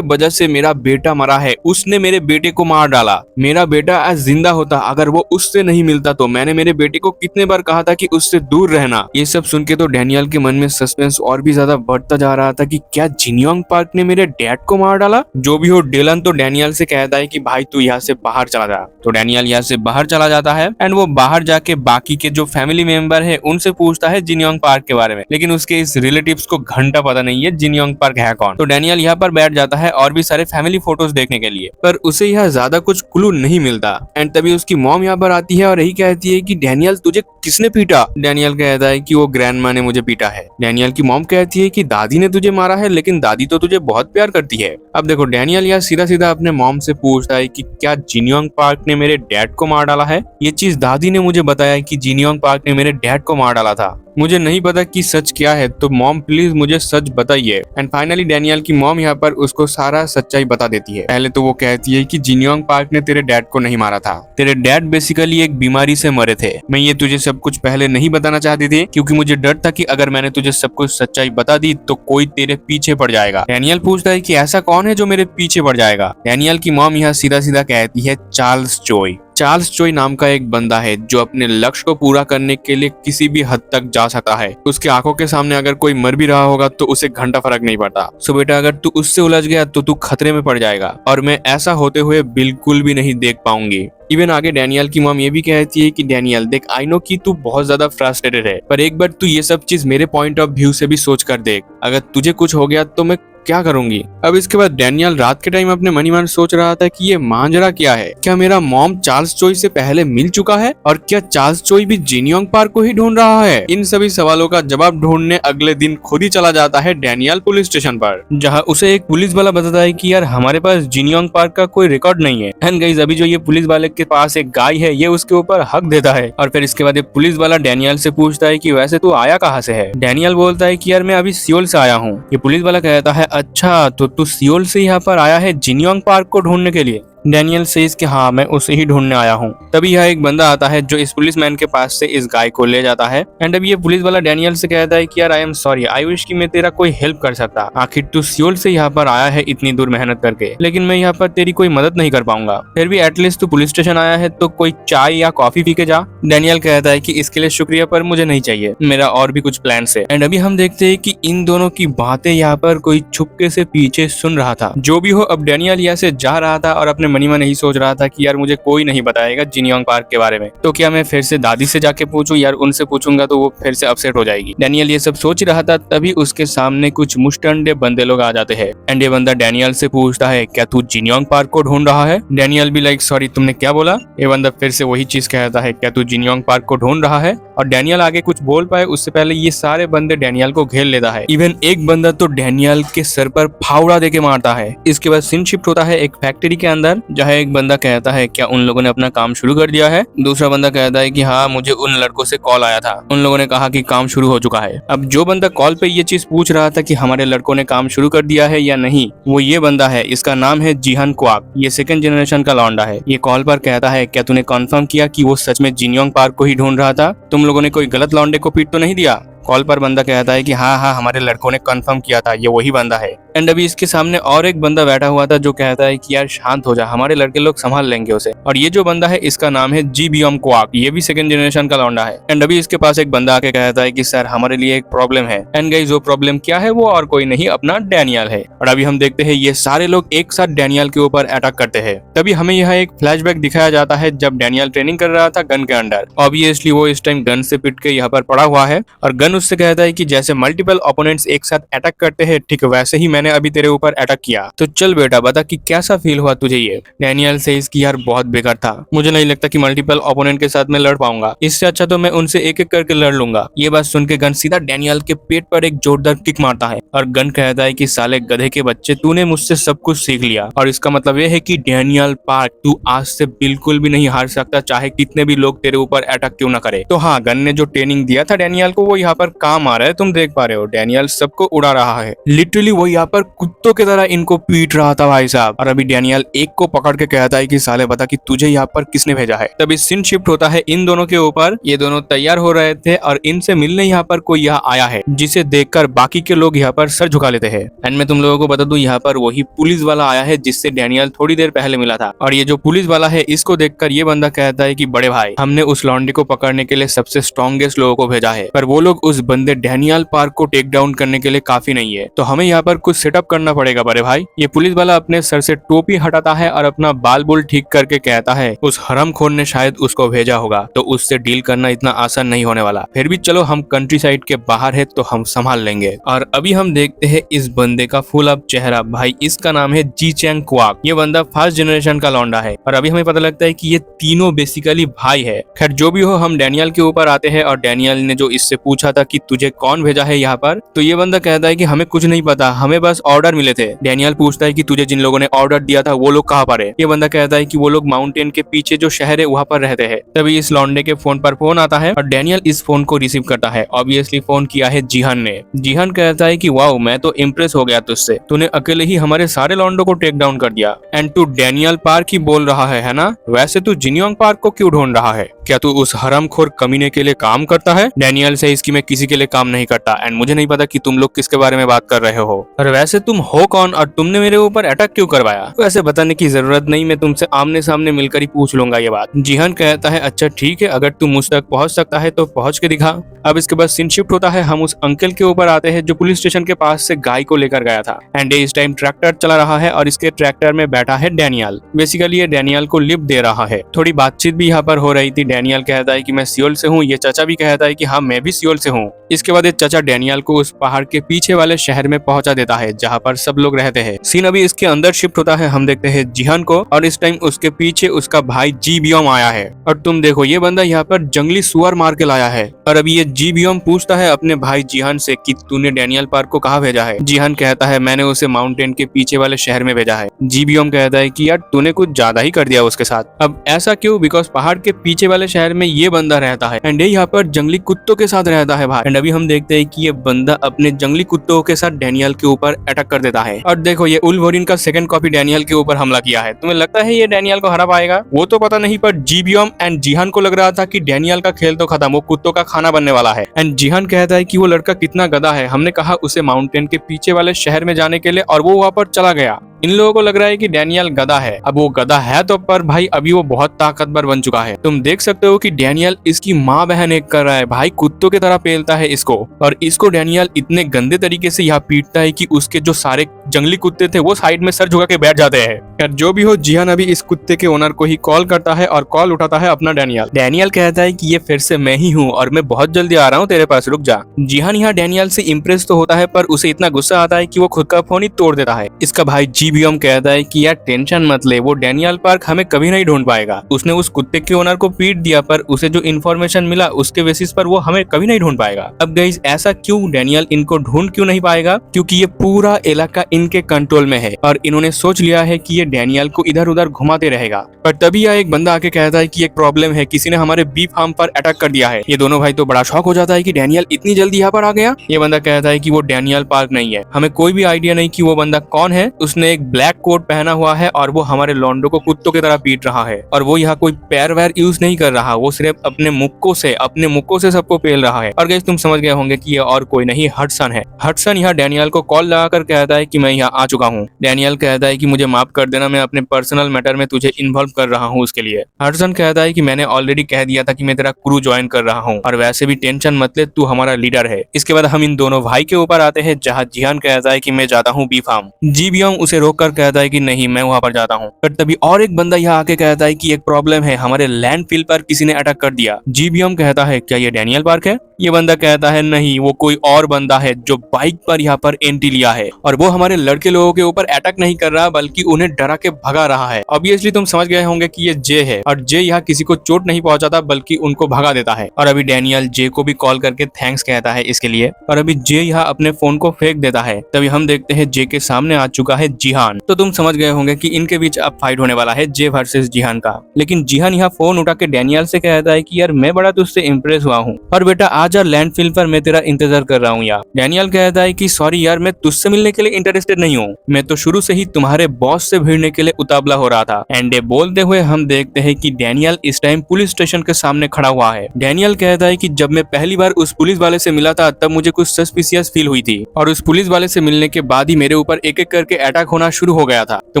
वजह से मेरा बेटा मरा है, उसने मेरे बेटे को मार डाला, मेरा बेटा आज जिंदा होता अगर वो उससे नहीं मिलता तो। मैंने मेरे बेटे को कितने बार कहा था कि उससे दूर रहना। ये सब सुन के तो डैनियल के मन में सस्पेंस और भी ज्यादा बढ़ता जा रहा था कि क्या जिनियोंग पार्क ने मेरे डैड को मार डाला। जो भी हो, डेलन तो डैनियल से कहता है कि भाई तू यहाँ से बाहर चला जा। तो डैनियल यहाँ से बाहर चला जाता है एंड वो बाहर जाके बाकी के जो फैमिली मेंबर है उनसे पूछता है जिनियोंग पार्क के बारे में, लेकिन उसके इस रिलेटिव्स को घंटा पता नहीं है जिनियोंग पार्क है कौन। तो डैनियल यहाँ पर बैठ जाता है और भी सारे फैमिली फोटोज देखने के लिए, पर उसे यहाँ ज्यादा कुछ क्लू नहीं मिलता। एंड तभी उसकी मॉम यहाँ पर आती है और यही कहती है कि डैनियल तुझे किसने पीटा। डैनियल कहता है कि वो ग्रैंडमा ने मुझे पीटा है। डैनियल की मॉम कहती है कि दादी ने तुझे मारा है, लेकिन दादी तो तुझे बहुत प्यार करती है। अब देखो डैनियल यहाँ सीधा सीधा अपने मॉम से पूछता है कि क्या जिनियोंग पार्क ने मेरे डैड को मार डाला है। ये चीज दादी ने मुझे बताया कि जिनियोंग पार्क ने मेरे डैड को मार डाला था। मुझे नहीं पता कि सच क्या है, तो मॉम प्लीज मुझे सच बताइए। एंड फाइनली डैनियल की मॉम यहाँ पर उसको सारा सच्चाई बता देती है। पहले तो वो कहती है कि जिनियोंग पार्क ने तेरे डैड को नहीं मारा था, तेरे डैड बेसिकली एक बीमारी से मरे थे। मैं ये तुझे सब कुछ पहले नहीं बताना चाहती थी क्योंकि मुझे डर था कि अगर मैंने तुझे सब कुछ सच्चाई बता दी तो कोई तेरे पीछे पड़ जाएगा। डैनियल पूछता है कि ऐसा कौन है जो मेरे पीछे पड़ जाएगा। डैनियल की मॉम यहाँ सीधा सीधा कहती है चार्ल्स चोई। चार्ल्स चोई नाम का एक बंदा है जो अपने लक्ष्य को पूरा करने के लिए किसी भी हद तक जा सकता है। उसके आंखों के सामने अगर कोई मर भी रहा होगा तो उसे घंटा फर्क नहीं पड़ता। सो बेटा अगर तू उससे उलझ गया तो तू खतरे में पड़ जाएगा और मैं ऐसा होते हुए बिल्कुल भी नहीं देख पाऊंगी। इवन आगे डैनियल की मॉम ये भी कहती है कि डैनियल देख, आई नो कि तू बहुत ज्यादा फ्रस्ट्रेटेड है, पर एक बार तू ये सब चीज मेरे पॉइंट ऑफ व्यू से भी सोच कर देख। अगर तुझे कुछ हो गया तो मैं क्या करूंगी। अब इसके बाद डैनियल रात के टाइम अपने मनी मन सोच रहा था कि ये मांजरा क्या है। क्या मेरा मॉम चार्ल्स चोई से पहले मिल चुका है और क्या चार्ल्स चोई भी जिनियोंग पार्क को ही ढूंढ रहा है। इन सभी सवालों का जवाब ढूंढने अगले दिन खुद ही चला जाता है डैनियल पुलिस स्टेशन पर, जहाँ उसे एक पुलिस वाला बताता है कि यार हमारे पास जिनियोंग पार्क का कोई रिकॉर्ड नहीं है। एंड गाइस अभी जो ये पुलिस वाले के पास एक गाय है ये उसके ऊपर हक देता है और फिर इसके बाद ये पुलिस वाला डैनियल से पूछता है कि वैसे तू आया कहाँ से है। डैनियल बोलता है कि यार मैं अभी सियोल से आया हूँ। ये पुलिस वाला कहता है अच्छा तो तू सियोल से यहाँ पर आया है जिनियोंग पार्क को ढूंढने के लिए। डैनियल सेज कि हाँ मैं उसे ही ढूंढने आया हूँ। तभी यह एक बंदा आता है जो इस पुलिसमैन के पास से इस गाय को ले जाता है। एंड अब ये पुलिस वाला डैनियल से कहता है कि यार I am sorry, I wish कि मैं तेरा कोई हेल्प कर सकता। आखिर तू सियोल से यहाँ पर आया है इतनी दूर मेहनत करके, लेकिन मैं यहाँ पर तेरी कोई मदद नहीं कर पाऊंगा। फिर भी एटलीस्ट तू पुलिस स्टेशन आया है तो कोई चाय या कॉफी पी के जा। डैनियल कहता है कि इसके लिए शुक्रिया पर मुझे नहीं चाहिए, मेरा और भी कुछ प्लान है। एंड अभी हम देखते हैं कि इन दोनों की बातें यहाँ पर कोई छुपके से पीछे सुन रहा था। जो भी हो अब डैनियल यहाँ से जा रहा था और अपने मनी में नहीं सोच रहा था कि यार मुझे कोई नहीं बताएगा जिनियोंग पार्क के बारे में, तो क्या मैं फिर से दादी से जाके पूछूं। यार उनसे पूछूंगा तो वो फिर से अपसेट हो जाएगी। डैनियल ये सब सोच रहा था तभी उसके सामने कुछ मुस्टंडे बंदे लोग आ जाते हैं। एंड ये बंदा डैनियल से पूछता है क्या तू जिनियोंग पार्क को ढूंढ रहा है। डैनियल भी लाइक सॉरी तुमने क्या बोला। ये बंदा फिर से वही चीज कहता है क्या तू जिनियोंग पार्क को ढूंढ रहा है। और डैनियल आगे कुछ बोल पाए उससे पहले ये सारे बंदे डैनियल को घेर लेता है। इवन एक बंदा तो डैनियल के सर पर फावड़ा देके मारता है। इसके बाद सीन शिफ्ट होता है एक फैक्ट्री के अंदर, जहाँ एक बंदा कहता है क्या उन लोगों ने अपना काम शुरू कर दिया है। दूसरा बंदा कहता है कि हाँ मुझे उन लड़कों से कॉल आया था, उन लोगों ने कहा कि काम शुरू हो चुका है। अब जो बंदा कॉल पे ये चीज पूछ रहा था कि हमारे लड़कों ने काम शुरू कर दिया है या नहीं, वो ये बंदा है, इसका नाम है जीहन क्वाक। ये सेकंड जनरेशन का लौंडा है। ये कॉल पर कहता है क्या तूने कंफर्म किया कि वो सच में जिनियोंग पार्क को ही ढूंढ रहा था, तुम लोगों ने कोई गलत लौंडे को पीट तो नहीं दिया। कॉल पर बंदा कहता है कि हाँ हाँ हमारे लड़कों ने कंफर्म किया था, ये वही बंदा है। एंड अभी इसके सामने और एक बंदा बैठा हुआ था जो कहता है कि यार शांत हो जा, हमारे लड़के लोग संभाल लेंगे उसे। और ये जो बंदा है इसका नाम है जी बियम क्वाक, ये भी सेकंड जनरेशन का लौंडा है। एंड अभी इसके पास एक बंदा आके कहता है कि सर हमारे लिए एक प्रॉब्लम है। एंड गाइस वो प्रॉब्लम क्या है, वो और कोई नहीं अपना डैनियल है। और अभी हम देखते हैं ये सारे लोग एक साथ डैनियल के ऊपर अटैक करते हैं। तभी हमें यहाँ एक फ्लैशबैक दिखाया जाता है जब डैनियल ट्रेनिंग कर रहा था गन के अंडर। ऑब्वियसली वो इस टाइम गन से पिट के यहाँ पर पड़ा हुआ है और गन उससे कहता है कि जैसे मल्टीपल ओपोनेंट्स एक साथ अटैक करते हैं ठीक वैसे ही मैंने अभी तेरे ऊपर अटैक किया, तो चल बेटा बता कि कैसा फील हुआ तुझे ये। डैनियल से इसकी यार बहुत बेकार था, मुझे नहीं लगता कि मल्टीपल ओपोनेंट के साथ मैं लड़ पाऊंगा, इससे अच्छा तो मैं उनसे एक एक करके लड़ लूंगा। ये बात सुन के गन सीधा डैनियल के पेट पर एक जोरदार किक मारता है और गन कहता है कि साले गधे के बच्चे तूने मुझसे सब कुछ सीख लिया और इसका मतलब ये है कि डैनियल पार्क तू आज से बिल्कुल भी नहीं हार सकता, चाहे कितने भी लोग तेरे ऊपर अटैक क्यों ना करे। तो हाँ गन ने जो ट्रेनिंग दिया था डैनियल को वो यहाँ पर काम आ रहा है। तुम देख पा रहे हो डैनियल सबको उड़ा रहा है, लिटरली वो यहाँ पर कुत्तों की तरह इनको पीट रहा था भाई साहब। और अभी डैनियल एक को पकड़ के कहता है कि साले बता कि तुझे यहाँ पर किसने भेजा है। तभी सीन शिफ्ट होता है इन दोनों के ऊपर। ये दोनों तैयार हो रहे थे और इनसे मिलने यहाँ पर कोई यहाँ आया है जिसे देखकर बाकी के लोग यहाँ पर सर झुका लेते हैं। एंड मैं तुम लोगों को बता दूं यहाँ पर वही पुलिस वाला आया है जिससे डैनियल थोड़ी देर पहले मिला था। और ये जो पुलिस वाला है इसको देखकर ये बंदा कहता है कि बड़े भाई हमने उस लॉन्डे को पकड़ने के लिए सबसे स्ट्रॉन्गेस्ट लोगों को भेजा है, पर वो लोग उस बंदे डैनियल पार्क को टेक डाउन करने के लिए काफी नहीं है, तो हमें यहाँ पर कुछ सेटअप करना पड़ेगा बड़े भाई। ये पुलिस वाला अपने सर से टोपी हटाता है और अपना बाल बुल ठीक करके कहता है उस हरामखोर ने शायद उसको भेजा होगा, तो उससे डील करना इतना आसान नहीं होने वाला। फिर भी चलो हम कंट्री साइड के बाहर है तो हम संभाल लेंगे। और अभी हम देखते हैं इस बंदे का फुल अप चेहरा। भाई इसका नाम है जी चैंग क्वाक। ये बंदा फर्स्ट जनरेशन का लौंडा है और अभी हमें पता लगता है कि ये तीनों बेसिकली भाई है। खैर जो भी हो हम डैनियल के ऊपर आते हैं और डैनियल ने जो इससे पूछा था पता कि तुझे कौन भेजा है यहाँ पर। तो ये बंदा कहता है कि हमें कुछ नहीं पता, हमें बस ऑर्डर मिले थे। डैनियल पूछता है कि तुझे जिन लोगों ने ऑर्डर दिया था वो लोग कहाँ पर है। ये बंदा कहता है कि वो लोग माउंटेन के पीछे जो शहर है वहाँ पर रहते हैं। तभी इस लौंडे के फोन पर फोन आता है और डैनियल इस फोन को रिसीव करता है। ऑब्वियसली फोन किया है जिहान ने। जिहान कहता है कि वाओ, मैं तो इम्प्रेस हो गया तुझसे, तूने अकेले ही हमारे सारे लौंडों को टेक डाउन कर दिया। एंड तू डैनियल पार्क ही बोल रहा है ना? वैसे तू जिनयोंग पार्क को क्यों ढूंढ रहा है? क्या तू उस हरामखोर कमीने के लिए काम करता है? डैनियल से इसकी मैं किसी के लिए काम नहीं करता एंड मुझे नहीं पता कि तुम लोग किसके बारे में बात कर रहे हो। और वैसे तुम हो कौन और तुमने मेरे ऊपर अटैक क्यों करवाया? वैसे बताने की जरूरत नहीं, मैं तुमसे आमने सामने मिलकर ही पूछ लूंगा ये बात। जिहान कहता है अच्छा ठीक है, अगर तू मुझ तक पहुंच सकता है तो पहुंच के दिखा। अब इसके बाद सीन शिफ्ट होता है, हम उस अंकल के ऊपर आते हैं जो पुलिस स्टेशन के पास से गाय को लेकर गया था। एंड इस टाइम ट्रैक्टर चला रहा है और इसके ट्रैक्टर में बैठा है डैनियल। बेसिकली ये डैनियल को लिफ्ट दे रहा है। थोड़ी बातचीत भी यहाँ पर हो रही थी। डैनियल कहता है कि मैं सियोल से हूँ, ये चाचा भी कहता है कि हाँ मैं भी सियोल से हूँ। इसके बाद ये चाचा डैनियल को उस पहाड़ के पीछे वाले शहर में पहुंचा देता है जहाँ पर सब लोग रहते हैं। सीन अभी इसके अंदर शिफ्ट होता है, हम देखते हैं जिहान को और इस टाइम उसके पीछे उसका भाई जीबियोम आया है। और तुम देखो ये बंदा यहाँ पर जंगली सुअर मार के लाया है। और अभी ये जीबियोम पूछता है अपने भाई जिहान से कि तूने डैनियल पार्क को कहाँ भेजा है। जिहान कहता है मैंने उसे माउंटेन के पीछे वाले शहर में भेजा है। जीबियोम कहता है कि यार तूने कुछ ज्यादा ही कर दिया उसके साथ। अब ऐसा क्यों? बिकॉज पहाड़ के पीछे वाले शहर में ये बंदा रहता है एंड ये यहाँ पर जंगली कुत्तों के साथ रहता है भाई। एंड अभी हम देखते हैं कि ये बंदा अपने जंगली कुत्तों के साथ डैनियल के ऊपर अटैक कर देता है। और देखो ये वुल्वरीन का सेकंड कॉपी डैनियल के ऊपर हमला किया है। तुम्हें लगता है ये डैनियल को हरा पाएगा? वो तो पता नहीं, पर जीबियोम एंड जिहान को लग रहा था कि डैनियल का खेल तो खत्म, वो कुत्तों का खाना बनने वाला है। एंड जिहान कहता है कि वो लड़का कितना गधा है, हमने कहा उसे माउंटेन के पीछे वाले शहर में जाने के लिए और वो वहां पर चला गया। इन लोगों को लग रहा है कि डैनियल गधा है। अब वो गधा है तो पर भाई अभी वो बहुत ताकतवर बन चुका है। तुम देख सकते हो कि डैनियल इसकी माँ बहन एक कर रहा है भाई, कुत्तों की तरह पेलता है इसको। और इसको डैनियल इतने गंदे तरीके से यहाँ पीटता है कि उसके जो सारे जंगली कुत्ते थे वो साइड में सर झुका के बैठ जाते हैं। यार जो भी हो, जिहान अभी इस कुत्ते के ओनर को ही कॉल करता है और कॉल उठाता है अपना डैनियल। डैनियल कहता है कि ये फिर से मैं ही हूँ और मैं बहुत जल्दी आ रहा हूँ तेरे पास, रुक जा। जिहान यहाँ डैनियल से इम्प्रेस तो होता है पर उसे इतना गुस्सा आता है कि वो खुद का फोन ही तोड़ देता है। इसका भाई जीबियोम कहता है कि यार टेंशन मत ले, वो डैनियल पार्क हमें कभी नहीं ढूंढ पाएगा। उसने उस कुत्ते के ओनर को पीट दिया पर उसे जो इन्फॉर्मेशन मिला उसके बेसिस पर वो हमें कभी नहीं ढूंढ पाएगा। अब गाइस ऐसा क्यों? डैनियल इनको ढूंढ क्यों नहीं पाएगा? क्योंकि ये पूरा इलाका इनके कंट्रोल में है और इन्होंने सोच लिया है कि ये डैनियल को इधर उधर घुमाते रहेगा। पर तभी यह एक बंदा आके कहता है कि एक प्रॉब्लम है, किसी ने हमारे बी फार्म पर अटैक कर दिया है। ये दोनों भाई तो बड़ा शॉक हो जाता है कि डैनियल इतनी जल्दी यहाँ पर आ गया। ये बंदा कहता है कि वो डैनियल पार्क नहीं है, हमें कोई भी आइडिया नहीं कि वो बंदा कौन है। उसने एक ब्लैक कोट पहना हुआ है और वो हमारे लॉन्डो को कुत्तों की तरह पीट रहा है। और वो यहाँ कोई पैर वैर यूज नहीं कर रहा, वो सिर्फ अपने मुक्कों से सबको पेल रहा है। और गाइस तुम समझ गए होंगे कि ये और कोई नहीं हडसन है। हडसन यहाँ डैनियल को कॉल लगाकर कहता है कि मैं यहाँ आ चुका हूँ। डैनियल कहता है कि मुझे माफ कर देना, मैं अपने पर्सनल मैटर में तुझे इन्वॉल्व कर रहा हूँ उसके लिए। हडसन कहता है कि मैंने ऑलरेडी कह दिया था कि मैं तेरा क्रू ज्वाइन कर रहा हूँ और वैसे भी टेंशन मत ले, तू हमारा लीडर है। इसके बाद हम इन दोनों भाई के ऊपर आते हैं जहाँ जिहान कहता है कि मैं जाता हूँ बी फार्म। जीबियोम उसे रोक कर कहता है कि नहीं, मैं वहाँ पर जाता हूँ। पर तभी और एक बंदा यहाँ आके कहता है कि एक प्रॉब्लम है, हमारे लैंडफिल पर किसी ने अटैक कर दिया। जीबियोम कहता है क्या ये डैनियल पार्क है? ये बंदा कहता है नहीं, वो कोई और बंदा है जो बाइक पर यहाँ पर एंट्री लिया है और वो हमारे लड़के लोगों के ऊपर अटैक नहीं कर रहा बल्कि उन्हें डरा के भगा रहा है। ऑब्वियसली तुम समझ गए होंगे कि ये जे है और जे यहाँ किसी को चोट नहीं पहुंचाता बल्कि उनको भगा देता है। और अभी डैनियल जे को भी कॉल करके थैंक्स कहता है इसके लिए। और अभी जे यहाँ अपने फोन को फेंक देता है। तभी हम देखते हैं जे के सामने आ चुका है जिहान। तो तुम समझ गए होंगे कि इनके बीच अब फाइट होने वाला है जे वर्सेस जिहान का। लेकिन जिहान यहाँ फोन उठा के डैनियल से कहता है कि यार मैं बड़ा तुझसे इम्प्रेस हुआ हूँ और बेटा आज लैंडफिल पर मैं तेरा इंतजार कर रहा हूँ यार। डैनियल कहता है कि सॉरी यार, मैं तुझसे मिलने के लिए इंटरेस्टेड नहीं हूँ, मैं तो शुरू से ही तुम्हारे बॉस से भिड़ने के लिए उतावला हो रहा था। एंड बोलते हुए हम देखते हैं कि डैनियल इस टाइम पुलिस स्टेशन के सामने खड़ा हुआ है। डैनियल कहता है कि जब मैं पहली बार उस पुलिस वाले से मिला था तब मुझे कुछ सस्पिशियस फील हुई थी और उस पुलिस वाले से मिलने के बाद ही मेरे ऊपर एक एक करके अटैक होना शुरू हो गया था। तो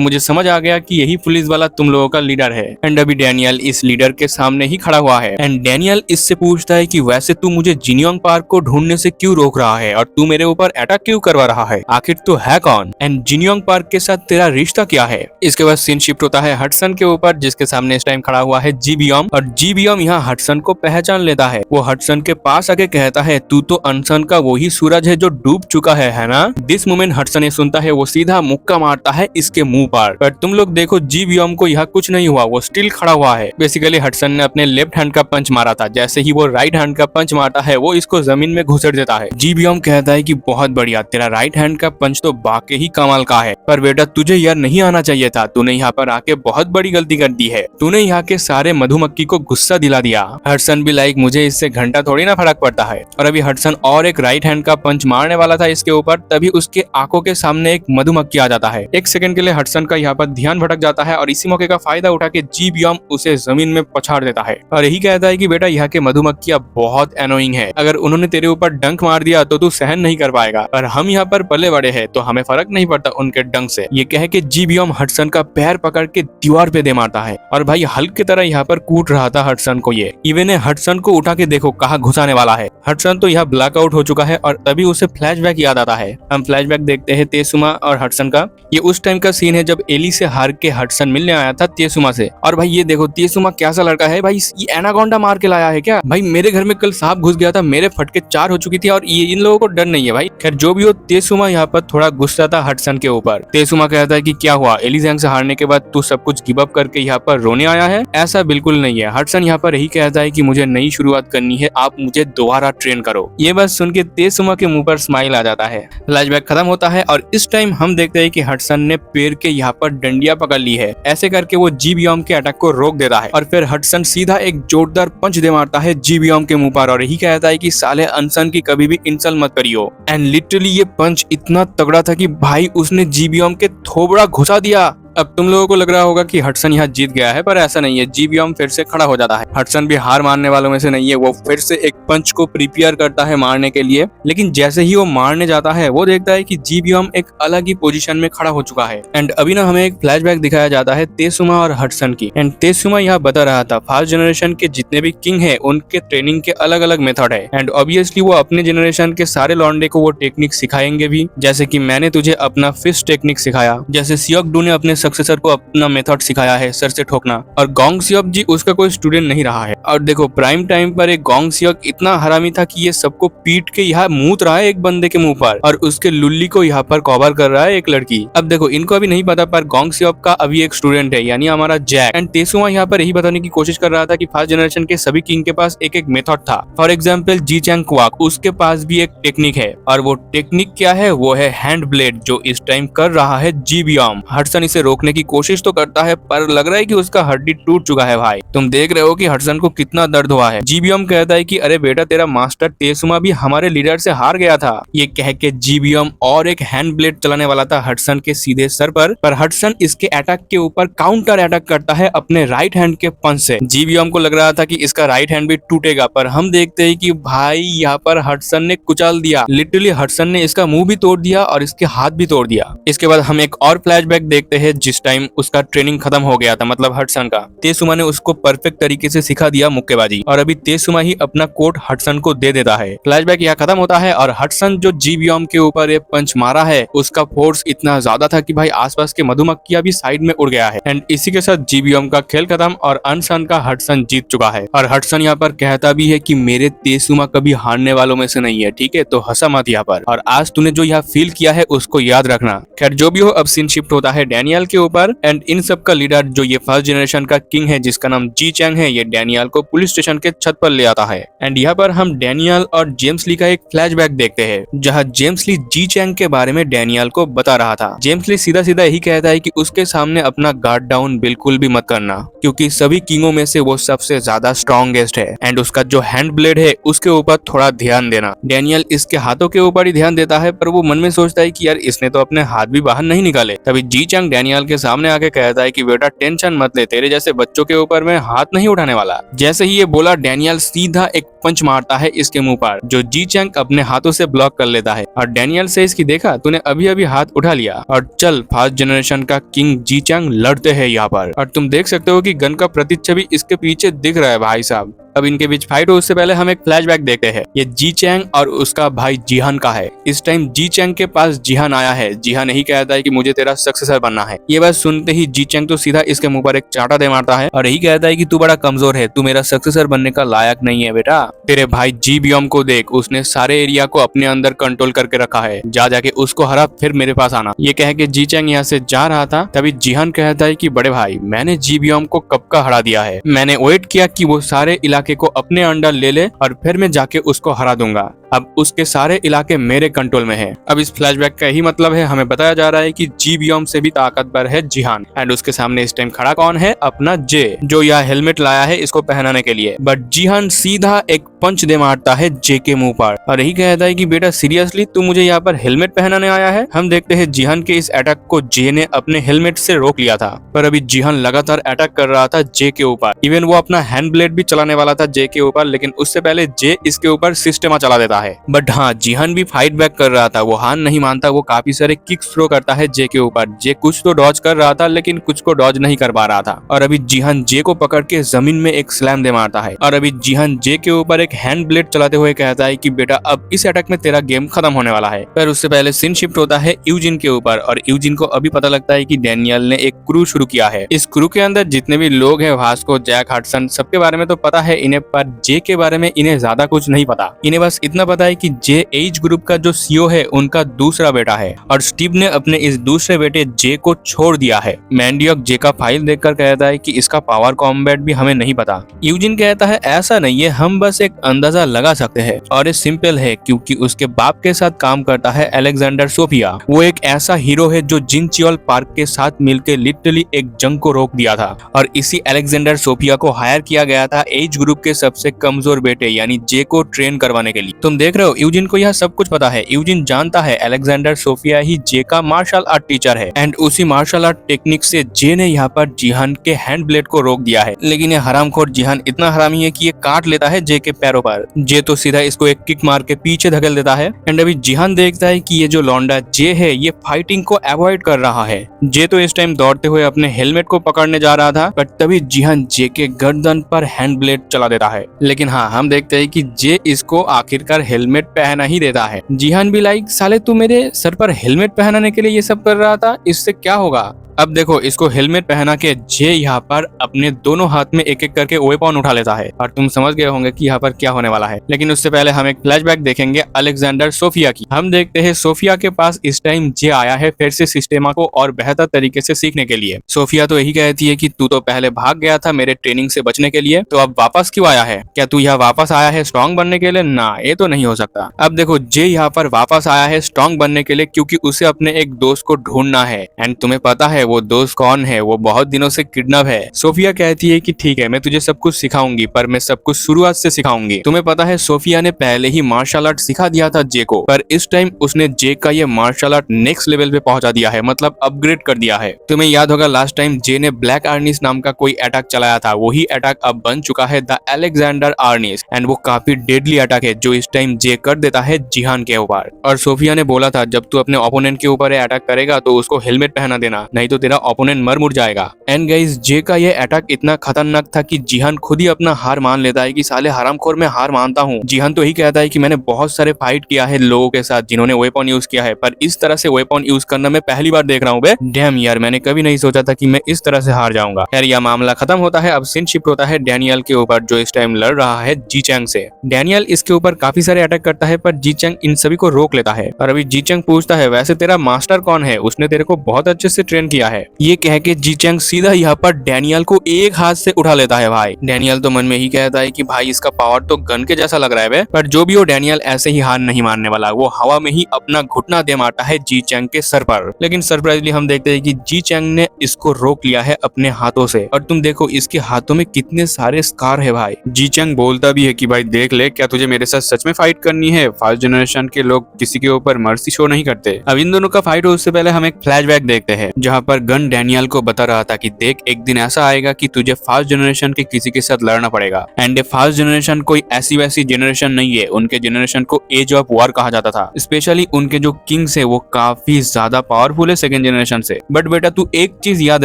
मुझे समझ आ गया कि यही पुलिस वाला तुम लोगों का लीडर है। एंड अभी डैनियल इस लीडर के सामने ही खड़ा हुआ है। एंड डैनियल इससे पूछता है कि वैसे तू मुझे जिनयोंग पार्क को ढूंढने से क्यों रोक रहा है और तू मेरे ऊपर अटैक क्यों करवा रहा है? आखिर तू है कौन एंड जिनयोंग पार्क के साथ तेरा रिश्ता क्या है? इसके बाद सीन शिफ्ट होता है हडसन के ऊपर जिसके सामने इस टाइम खड़ा हुआ है जीबियोम। और जीबियोम यहाँ हडसन को पहचान लेता है। वो हडसन के पास आके कहता है तू तो अनसन का वही सूरज है जो डूब चुका है ना? दिस मोमेंट हडसन ये सुनता है वो सीधा मुक्का मारता मारता है इसके मुंह पर तुम लोग देखो जी बियोम को यहाँ कुछ नहीं हुआ, वो स्टिल खड़ा हुआ है। बेसिकली हडसन ने अपने लेफ्ट हैंड का पंच मारा था, जैसे ही वो राइट हैंड का पंच मारता है वो इसको जमीन में घुसेड़ देता है। जी बियोम कहता है कि बहुत बढ़िया, तेरा राइट हैंड का पंच तो वाकई ही कमाल का है, पर बेटा तुझे यार नहीं आना चाहिए था, तूने यहाँ पर आके बहुत बड़ी गलती कर दी है, तूने यहाँ के सारे मधुमक्खी को गुस्सा दिला दिया। हडसन भी लाइक मुझे इससे घंटा थोड़ी ना फर्क पड़ता है। और अभी हडसन और एक राइट हैंड का पंच मारने वाला था इसके ऊपर, तभी उसके आंखों के सामने एक मधुमक्खी आ जाता है। एक सेकंड के लिए हडसन का यहाँ पर ध्यान भटक जाता है और इसी मौके का फायदा उठा के जी बियोम उसे जमीन में पछाड़ देता है और यही कहता है कि बेटा यहाँ के मधुमक्खियां बहुत एनोइंग है, अगर उन्होंने तेरे ऊपर डंक मार दिया तो तू सहन नहीं कर पाएगा, पर हम यहाँ पर पले बड़े हैं तो हमें फर्क नहीं पड़ता उनके डंक से। ये कह के जी बियोम हडसन का पैर पकड़ के दीवार पे दे मारता है और भाई हल्क की तरह यहाँ पर कूट रहा था हडसन को। ये इवन ने हडसन को उठा के देखो कहाँ घुसाने वाला है। हडसन तो यहाँ ब्लैकआउट हो चुका है और तभी उसे फ्लैशबैक याद आता है। हम फ्लैशबैक देखते हैं तेसुमा और हडसन का। ये उस टाइम का सीन है जब एली से हार के हडसन मिलने आया था तेसुमा से। और भाई ये देखो तेसुमा कैसा लड़का है भाई, ये एनाकोंडा मार के लाया है क्या भाई? मेरे घर में कल सांप घुस गया था, मेरे फटके 4 हो चुकी थी और ये इन लोगों को डर नहीं है भाई। खैर जो भी हो, तेसुमा यहाँ पर थोड़ा गुस्सा था हडसन के ऊपर। तेसुमा कहता है कि क्या हुआ, एली ज़ैंग से हारने के बाद तू सब कुछ गिव अप करके यहाँ पर रोने आया है? ऐसा बिल्कुल नहीं है। हडसन यहाँ पर यही कहता है कि मुझे नई शुरुआत करनी है, आप मुझे दोबारा ट्रेन करो। ये बात सुन के तेसुमा के मुंह पर स्माइल आ जाता है। फ्लैशबैक खत्म होता है और इस टाइम हम देखते हैं कि हडसन ने पेड़ के यहाँ पर डंडिया पकड़ ली है। ऐसे करके वो जी बियोम के अटैक को रोक देता है और फिर हडसन सीधा एक जोरदार पंच दे मारता है जी बियोम के मुंह पर और यही कहता है कि साले अनसन की कभी भी इंसल्ट मत करियो। एंड लिटरली ये पंच इतना तगड़ा था कि भाई उसने जी बियोम के थोबड़ा घुसा दिया। अब तुम लोगों को लग रहा होगा कि हडसन यहाँ जीत गया है, पर ऐसा नहीं है। जी बियोम फिर से खड़ा हो जाता है। हडसन भी हार मानने वालों में से नहीं है, वो फिर से एक पंच को प्रिपेयर करता है मारने के लिए। लेकिन जैसे ही वो मारने जाता है वो देखता है कि जी बियोम एक अलग ही पोजीशन में खड़ा हो चुका है। एंड अभी ना हमें एक फ्लैशबैक दिखाया जाता है तेसुमा और हडसन की। एंड तेसुमा यहाँ बता रहा था फर्स्ट जनरेशन के जितने भी किंग है उनके ट्रेनिंग के अलग अलग मेथड है एंड ऑब्वियसली वो अपने जनरेशन के सारे लॉन्डे को वो टेक्निक सिखाएंगे भी। जैसे कि मैंने तुझे अपना फिस्ट टेक्निक सिखाया, जैसे सियोक-डू ने अपने सक्सेसर को अपना मेथड सिखाया है सर से ठोकना, और गोंग सियोक जी उसका कोई स्टूडेंट नहीं रहा है। और देखो प्राइम टाइम पर एक गोंग सियोक इतना हरामी था कि ये सबको पीट के यहाँ मूत रहा है एक बंदे के मुंह पर और उसके लुल्ली को यहाँ पर कवर कर रहा है एक लड़की। अब देखो इनको अभी नहीं पता, पर गोंग सियोक का अभी एक स्टूडेंट है यानी हमारा जैक। एंड तेसुमा यहाँ पर यही बताने की कोशिश कर रहा था कि फर्स्ट जनरेशन के सभी किंग के पास एक एक मेथड था। For example Ji Chang Kwak, उसके पास भी एक टेक्निक है और वो टेक्निक क्या है, वो है हैंड ब्लेड, जो इस टाइम कर रहा है जी बियोम। हडसन इसे रोकने की कोशिश तो करता है पर लग रहा है कि उसका हड्डी टूट चुका है। भाई तुम देख रहे हो कि हडसन को कितना दर्द हुआ है। जी बियोम कहता है कि अरे बेटा तेरा मास्टर तेसुमा भी हमारे लीडर से हार गया था। ये कह के जी बियोम और एक हैंड ब्लेड चलाने वाला था हडसन के सीधे सर पर हडसन इसके अटैक के ऊपर काउंटर अटैक करता है अपने राइट हैंड के पंच से। जी बियोम को लग रहा था कि इसका राइट हैंड भी टूटेगा, पर हम देखते हैं कि भाई यहाँ पर हडसन ने कुचल दिया। लिटरली हडसन ने इसका मुंह भी तोड़ दिया और इसके हाथ भी तोड़ दिया। इसके बाद हम एक और फ्लैशबैक देखते हैं जिस टाइम उसका ट्रेनिंग खत्म हो गया था, मतलब हडसन का। तेसुमा ने उसको परफेक्ट तरीके से सिखा दिया मुक्केबाजी और अभी तेसुमा ही अपना कोट हडसन को दे देता है। फ्लैशबैक यहाँ खत्म होता है और हडसन जो जी बियोम के ऊपर एक पंच मारा है उसका फोर्स इतना ज्यादा था कि भाई आसपास के मधुमक्खियां भी साइड में उड़ गया है। एंड इसी के साथ जी बियोम का खेल खत्म और अनसन का हडसन जीत चुका है। और हडसन यहाँ पर कहता भी है कि मेरे तेसुमा कभी हारने वालों में से नहीं है, ठीक है, तो हंसा मत यहाँ पर, और आज तूने जो यहाँ फील किया है उसको याद रखना। खैर जो भी हो, अब सीन शिफ्ट होता है डैनियल के ऊपर एंड इन सब का लीडर जो ये फर्स्ट जनरेशन का किंग है जिसका नाम जी चैंग है, ये डैनियल को पुलिस स्टेशन के छत पर ले आता है। एंड यहाँ पर हम डैनियल और जेम्स ली का एक फ्लैशबैक देखते हैं जहाँ जेम्स ली जी चैंग के बारे में डैनियल को बता रहा था। जेम्स ली सीधा सीधा यही कहता है कि उसके सामने अपना गार्ड डाउन बिल्कुल भी मत करना, क्योंकि सभी किंगों में से वो सबसे ज्यादा स्ट्रॉन्गेस्ट है एंड उसका जो हैंड ब्लेड है उसके ऊपर थोड़ा ध्यान देना। डैनियल इसके हाथों के ऊपर ही ध्यान देता है, पर वो मन में सोचता है कि यार इसने तो अपने हाथ भी बाहर नहीं निकाले। तभी जी चैंग डैनियल के सामने आके कहता है कि बेटा टेंशन मत ले, तेरे जैसे बच्चों के ऊपर मैं हाथ नहीं उठाने वाला। जैसे ही ये बोला डैनियल सीधा एक पंच मारता है इसके मुंह पर, जो जी चैंग अपने हाथों से ब्लॉक कर लेता है। और डैनियल से इसकी देखा, तूने अभी अभी हाथ उठा लिया और चल फर्स्ट जनरेशन का किंग जी चैंग लड़ते हैं यहाँ पर। और तुम देख सकते हो कि गन का प्रतिच्छवि इसके पीछे दिख रहा है भाई साहब। अब इनके बीच फाइट हो उससे पहले हम एक फ्लैशबैक देखते हैं। ये जी चैंग और उसका भाई जिहान का है। इस टाइम जी चैंग के पास जिहान आया है। जिहान यही कहता है कि मुझे तेरा सक्सेसर बनना है। ये बात सुनते ही जी चैंग तो सीधा इसके मुंह पर एक चांटा दे मारता है और यही कहता है कि तू बड़ा कमजोर है, तू मेरा सक्सेसर बनने का लायक नहीं है बेटा। तेरे भाई जी बियोम को देख, उसने सारे एरिया को अपने अंदर कंट्रोल करके रखा है, जा जाके उसको हरा फिर मेरे पास आना। ये कह के जी चैंग यहाँ से जा रहा था, तभी जिहान कहता है कि बड़े भाई मैंने जी बियोम को कब का हरा दिया है, मैंने वेट किया कि वो सारे इलाके को अपने अंडर ले ले और फिर मैं जाके उसको हरा दूंगा। अब उसके सारे इलाके मेरे कंट्रोल में है। अब इस फ्लैशबैक का यही मतलब है, हमें बताया जा रहा है कि जी बियोम से भी ताकतवर है जिहान एंड उसके सामने इस टाइम खड़ा कौन है, अपना जे, जो यह हेलमेट लाया है इसको पहनाने के लिए। बट जिहान सीधा एक पंच दे मारता है जे के मुंह पर और यही कहता है कि बेटा सीरियसली तू मुझे यहाँ पर हेलमेट पहनाने आया है। हम देखते हैं जिहान के इस अटैक को जे ने अपने हेलमेट से रोक लिया था, पर अभी जिहान लगातार अटैक कर रहा था जे के ऊपर। इवन वो अपना हैंड ब्लेड भी चलाने वाला था जे के ऊपर, लेकिन उससे पहले जे इसके ऊपर सिस्टमा चला देता है। बट हाँ, जिहान भी फाइट बैक कर रहा था, वो हार नहीं मानता, वो काफी सारे किक्स थ्रो करता है जे के ऊपर। जे कुछ तो डॉज कर रहा था लेकिन कुछ को डॉज नहीं कर पा रहा था और अभी जिहान जे को पकड़ के जमीन में एक स्लैम दे मारता है और अभी जिहान जे के ऊपर एक हैंड ब्लेड चलाते हुए कहता है कि बेटा अब इस अटैक में तेरा गेम खत्म होने वाला है। पर उससे पहले सीन शिफ्ट होता है यूजिन के ऊपर और यूजिन को अभी पता लगता है कि डैनियल ने एक क्रू शुरू किया है। इस क्रू के अंदर जितने भी लोग हैं, वास्को, जैक, हडसन, सबके बारे में तो पता है इन्हें, पर जे के बारे में इन्हें ज्यादा कुछ नहीं पता। इन्हें बस इतना पता है कि जे एज ग्रुप का जो सीईओ है उनका दूसरा बेटा है और स्टीव ने अपने इस दूसरे बेटे जे को छोड़ दिया है। मैंडियक जे का फाइल देखकर कहता है कि इसका पावर कॉम्बैट भी हमें नहीं पता। यूजिन कहता है ऐसा नहीं है, हम बस एक अंदाजा लगा सकते हैं और ये सिंपल है क्योंकि उसके बाप के साथ काम करता है अलेक्जेंडर सोफिया। वो एक ऐसा हीरो है जो जिनचियोल पार्क के साथ मिलकर लिटरली एक जंग को रोक दिया था और इसी अलेक्जेंडर सोफिया को हायर किया गया था एज ग्रुप के सबसे कमजोर बेटे यानी जे को ट्रेन करवाने के लिए। तुम देख रहे हो यूजिन को यह सब कुछ पता है। यूजिन जानता है अलेक्जेंडर सोफिया ही जे का मार्शल आर्ट टीचर है एंड उसी मार्शल आर्ट टेक्निक से जे ने यहाँ पर जिहान के हैंड ब्लेड को रोक दिया है। लेकिन ये हरामखोर जिहान इतना हरामी है कि ये काट लेता है जे के पैरों पर। जे तो सीधा इसको एक किक मार के पीछे धकेल देता है एंड अभी जिहान देखता है कि ये जो लौंडा जे है ये फाइटिंग को अवॉइड कर रहा है। जे तो इस टाइम दौड़ते हुए अपने हेलमेट को पकड़ने जा रहा था, बट तभी जिहान जे के गर्दन पर हैंड ब्लेड चला देता है। लेकिन हाँ, हम देखते हैं कि जे इसको आखिरकार हेलमेट पहना ही देता है। जिहान भी लाइक साले तू मेरे सर पर हेलमेट पहनाने के लिए ये सब कर रहा था, इससे क्या होगा। अब देखो इसको हेलमेट पहना के जे यहाँ पर अपने दोनों हाथ में एक एक करके वेपन उठा लेता है और तुम समझ गए होंगे कि यहाँ पर क्या होने वाला है। लेकिन उससे पहले हम एक फ्लैशबैक देखेंगे अलेक्जेंडर सोफिया की। हम देखते हैं सोफिया के पास इस टाइम जे आया है फिर से सिस्टेमा को और बेहतर तरीके से सीखने के लिए। सोफिया तो यही कहती है कि तू तो पहले भाग गया था मेरे ट्रेनिंग से बचने के लिए, तो अब वापस क्यों आया है? क्या तू यहाँ वापस आया है स्ट्रॉन्ग बनने के लिए? ना, ये तो नहीं हो सकता। अब देखो जे यहाँ पर वापस आया है स्ट्रॉन्ग बनने के लिए क्योंकि उसे अपने एक दोस्त को ढूंढना है एंड तुम्हें पता है वो दोस्त कौन है? वो बहुत दिनों से किडनैप है। सोफिया कहती है कि ठीक है मैं तुझे सब कुछ सिखाऊंगी, पर मैं सब कुछ शुरुआत से सिखाऊंगी। तुम्हें पता है सोफिया ने पहले ही मार्शल आर्ट सिखा दिया था जे को, पर इस टाइम उसने जे का ये मार्शल आर्ट नेक्स्ट लेवल पे पहुंचा दिया है, मतलब अपग्रेड कर दिया है। तुम्हें याद होगा लास्ट टाइम जे ने ब्लैक आर्निस नाम का कोई अटैक चलाया था, वही अटैक अब बन चुका है द अलेक्जेंडर आर्निस एंड वो काफी डेडली अटैक है जो इस टाइम जे कर देता है जिहान के ऊपर। और सोफिया ने बोला था जब तू अपने ओपोनेंट के ऊपर अटैक करेगा तो उसको हेलमेट पहना देना, नहीं तो तेरा ओपोनेंट मर मुर जाएगा। एंड गाइस जे का ये अटैक इतना खतरनाक था कि जिहान खुद ही अपना हार मान लेता है कि साले हरामखोर मैं हार मानता हूँ। जिहान तो ही कहता है कि मैंने बहुत सारे फाइट किया है लोगों के साथ जिन्होंने वेपन यूज किया है, पर इस तरह से वेपन यूज करना मैं पहली बार देख रहा हूँ बे। डैम यार, मैंने कभी नहीं सोचा था कि मैं इस तरह से हार जाऊंगा। यार यह मामला खत्म होता है। अब सीन शिफ्ट होता है डैनियल के ऊपर जो इस टाइम लड़ रहा है जी चैंग से। डैनियल इसके ऊपर काफी सारे अटैक करता है पर जी चैंग इन सभी को रोक लेता है और अभी जी चैंग पूछता है वैसे तेरा मास्टर कौन है? उसने तेरे को बहुत अच्छे से ट्रेन किया है। ये कह के जी चैंग सीधा यहाँ पर डैनियल को एक हाथ से उठा लेता है। भाई डैनियल तो मन में ही कहता है कि भाई इसका पावर तो गन के जैसा लग रहा है बे। पर जो भी हो डैनियल ऐसे ही हार नहीं मारने वाला, वो हवा में ही अपना घुटना दे मारता है जी चैंग के सर पर। लेकिन सरप्राइजली हम देखते हैं कि जी चैंग ने इसको रोक लिया है अपने हाथों से और तुम देखो इसके हाथों में कितने सारे स्कार है। भाई जी चैंग बोलता भी है कि भाई देख ले, क्या तुझे मेरे साथ सच में फाइट करनी है? फर्स्ट जनरेशन के लोग किसी के ऊपर मर्सी शो नहीं करते। अब इन दोनों का फाइट हो उससे पहले हम एक फ्लैशबैक देखते हैं जहाँ पर गन डैनियल को बता रहा था कि देख एक दिन ऐसा आएगा कि तुझे फास्ट जनरेशन के किसी के साथ लड़ना पड़ेगा। एंड ये फास्ट जनरेशन कोई ऐसी वैसी जनरेशन नहीं है, उनके जनरेशन को एज ऑफ वॉर कहा जाता था। स्पेशली उनके जो किंग्स है वो काफी ज्यादा पावरफुल है सेकंड जनरेशन से। बट बेटा तू एक चीज याद